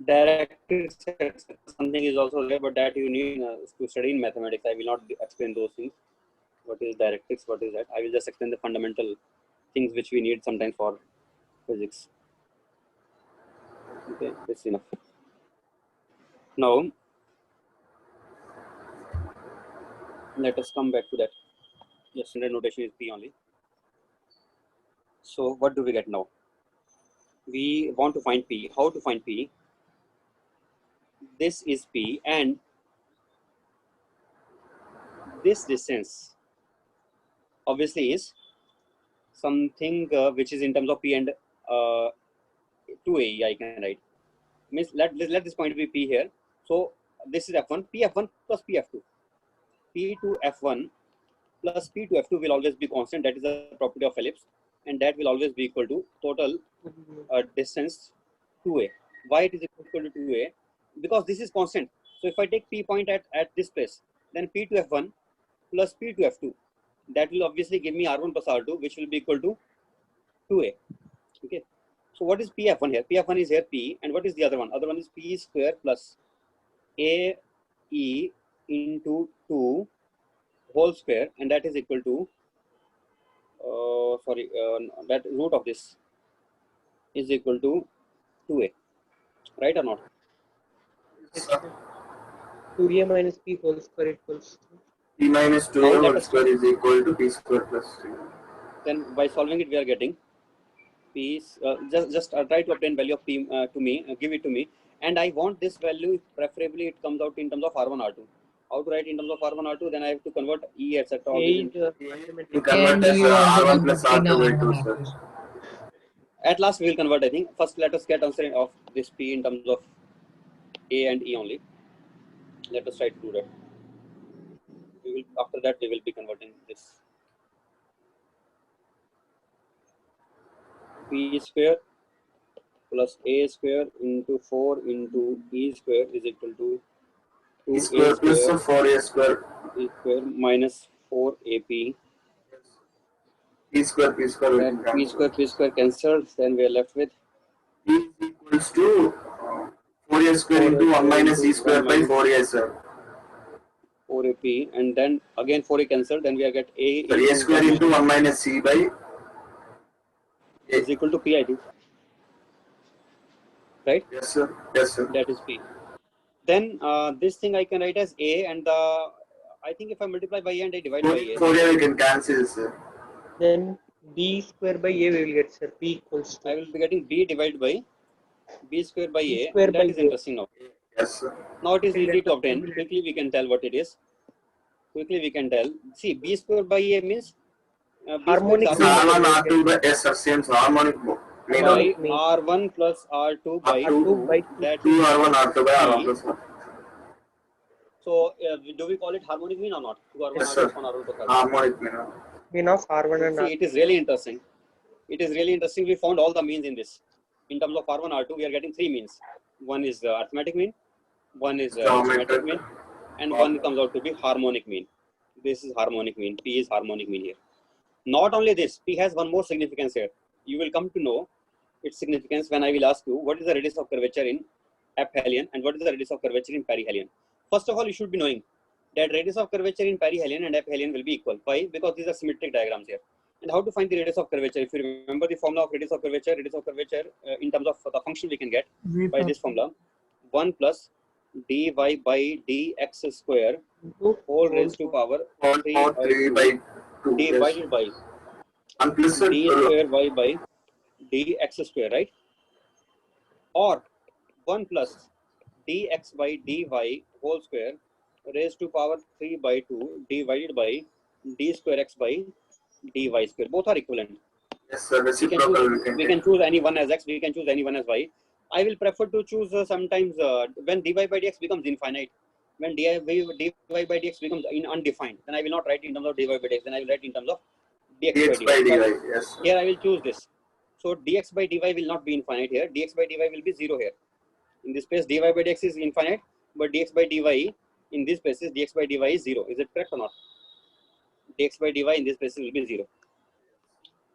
Directrix something is also there, but that you need to study in mathematics. I will not explain those things. What is directrix? What is that? I will just explain the fundamental things which we need sometimes for physics. Okay, that's enough. Now, let us come back to that. The standard notation is P only. So, what do we get now? We want to find P. How to find P? This is P, and this distance obviously is something which is in terms of P and 2A, I can write. Means let this point be P here. So this is F1, Pf1 plus Pf2. P2F1 plus P2F2 will always be constant. That is the property of ellipse, and that will always be equal to total distance 2A. Why it is equal to 2A? Because this is constant. So if I take P point at this place, then P2F1 plus P2F2, that will obviously give me R1 plus R2, which will be equal to 2A. Okay. So what is Pf1 here? Pf1 is here P, and what is the other one? Other one is P square plus AE into 2 whole square, and that is equal to that root of this is equal to 2A, right or not? 2a minus p whole square equals P minus 2A Now let whole us square is equal to P square plus 3. then by solving it we are getting P. Just try to obtain value of P to me, give it to me, and I want this value preferably it comes out in terms of R1 R2. How to write in terms of R1 R2? Then I have to convert E etc. a is You convert as you also R1 plus convert in R2 by 2, R1 sir. R2. At last we will convert. I think first let us get answer of this P in terms of A and E only. Let us try to do that. We will, after that we will be converting this. P square plus A square into 4 into E square is equal to P 2A square plus square 4A square. E square minus 4AP. P square we Then can P square cancelled. Then we are left with P is equals to 4A square into 1 minus E square by 4A, sir. 4AP, and then again 4A cancelled, then we get A So A square into 1 minus C by A. is equal to P, I think. Right? Yes, sir. Yes, sir. That is P. Then this thing I can write as A, and I think if I multiply by A and I divide by A, 4A we can cancel, sir. Then B square by A we will get, sir. P equals to I will be getting B divided by B square by B A. square And by that is A. interesting now. Yes, sir. Now it is Okay, easy let to us obtain. simulate. Quickly we can tell what it is. Quickly we can tell. See, B square by A means B Harmonic square is mean. R1 R1, R2 by S, sir. Same, so harmonic mean. by Harmonic mean. R1 plus R2 by R2 2. by That 2 is R1, R2 by R1 P. plus 1. So do we call it harmonic mean or not? 2 R1 Yes, R2 sir. plus 1 R1 plus R2. Harmonic mean. Mean of R1 and See, R2. it is really interesting. It is really interesting. We found all the means in this. In terms of R1, R2, we are getting 3 means. One is arithmetic mean, one is geometric mean, and one comes out to be harmonic mean. This is harmonic mean. P is harmonic mean here. Not only this, P has one more significance here. You will come to know its significance when I will ask you what is the radius of curvature in aphelion and what is the radius of curvature in perihelion. First of all, you should be knowing that radius of curvature in perihelion and aphelion will be equal. Why? Because these are symmetric diagrams here. And how to find the radius of curvature? If you remember the formula of radius of curvature in terms of the function we can get V by per this formula, 1 plus dy by dx square Into whole raised to power 3 by 3 2 by 2. Yes. divided by And plus, sir, d square y by dx square, right? Or 1 plus dx by dy whole square raised to power 3 by 2 divided by d square x by dy square. Both are equivalent. yes, sir. We can Reciprocal choose, we we can can choose any one as x, we can choose any one as y. I will prefer to choose sometimes when dy by dx becomes infinite. When dy by dx becomes undefined, then I will not write in terms of dy by dx, then I will write in terms of dx by dx dy. by So dy. Yes, sir. here I will choose this. So dx by dy will not be infinite here. Dx by dy will be 0 here. In this case, dy by dx is infinite, but dx by dy in this case dx by dy is 0. Is it correct or not? Dx by dy in this case will be 0.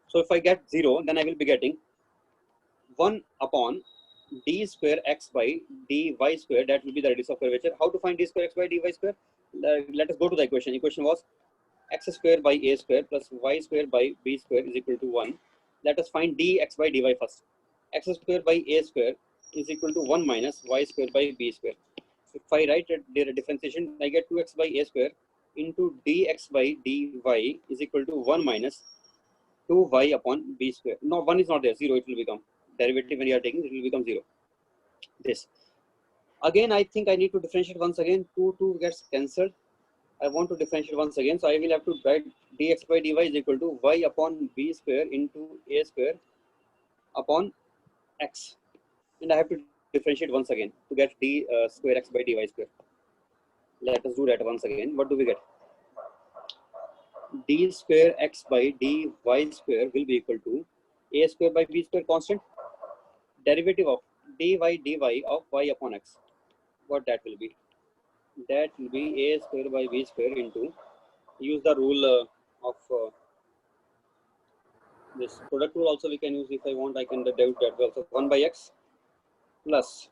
So if I get 0, then I will be getting 1 upon d square x by dy square. That will be the radius of curvature. How to find d square x by dy square? Let us go to the equation. Equation was x square by a square plus y square by b square is equal to 1. Let us find dx by dy first. X square by a square is equal to 1 minus y square by b square. If I write the differentiation, I get 2x by a square into dx by dy is equal to 1 minus 2y upon b square. No, 1 is not there, 0 it will become. Derivative when you are taking, it will become 0. This. Again, I think I need to differentiate once again. 2 gets cancelled. I want to differentiate once again. So I will have to write dx by dy is equal to y upon b square into a square upon x. And I have to differentiate once again to get d square x by dy square. Let us do that once again. What do we get? D square x by dy square will be equal to a square by b square constant. Derivative of dy of y upon x. What that will be? That will be a square by b square into, use the rule of this product rule also we can use. If I want, I can derive that way also. 1 by x plus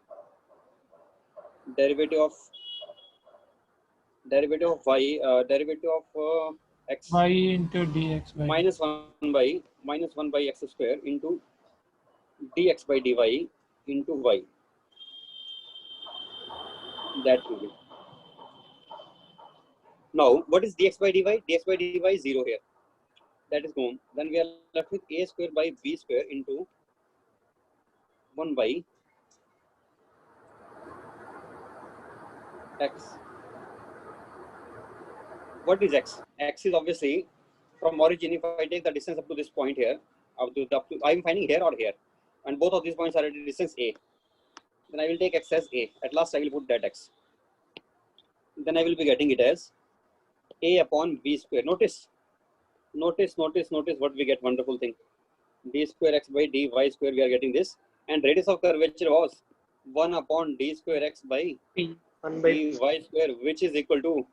derivative of y, derivative of x y into dx by minus 1 by x square into dx by dy into y. That will be. Now, what is dx by dy? Dx by dy is 0 here. That is gone. Then we are left with a square by b square into 1 by x. What is x? X is obviously from origin. If I take the distance up to this point here, I am finding here or here, and both of these points are at a distance a. Then I will take x as a. At last, I will put that x. Then I will be getting it as a upon b square. Notice what we get. Wonderful thing. D square x by dy square. We are getting this, and radius of curvature was 1 upon d square x by P 1 by dy square, which is equal to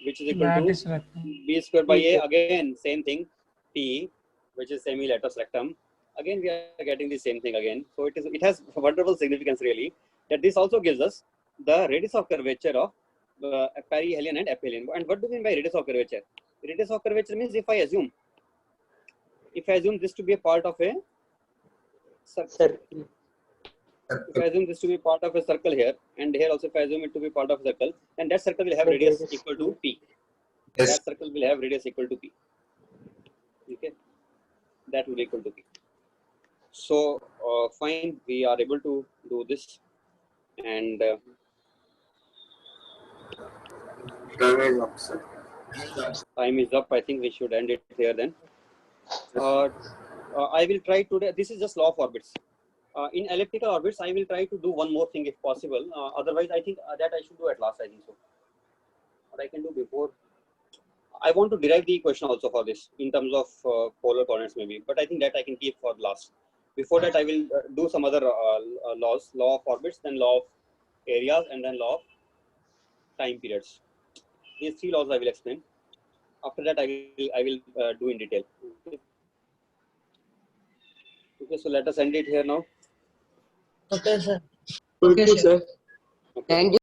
lattice rectum. b square by P. a. Again, same thing. P, which is semi-latus rectum. Again, we are getting the same thing again. So it has wonderful significance really. That this also gives us the radius of curvature of perihelion and aphelion. And what do we mean by radius of curvature? Radius of curvature means if I assume this to be a part of a circle. Circle. If I assume this to be part of a circle here, and here also if I assume it to be part of a circle, then that circle will have radius equal to p. Yes. That circle will have radius equal to p. Okay, that will be equal to p. So fine, we are able to do this, and Time is up, sir. time is up. I think we should end it here then. I will try today. This is just law of orbits. In elliptical orbits, I will try to do one more thing if possible. Otherwise, I think that I should do at last. I think so. What I can do before. I want to derive the equation also for this in terms of polar coordinates maybe, but I think that I can keep for last. Before that, I will do some other laws, law of orbits, then law of areas, and then law of time periods. These three laws I will explain. After that, I will do in detail. Okay, so let us end it here now. Okay, sir. Okay, sir. Okay. Thank you.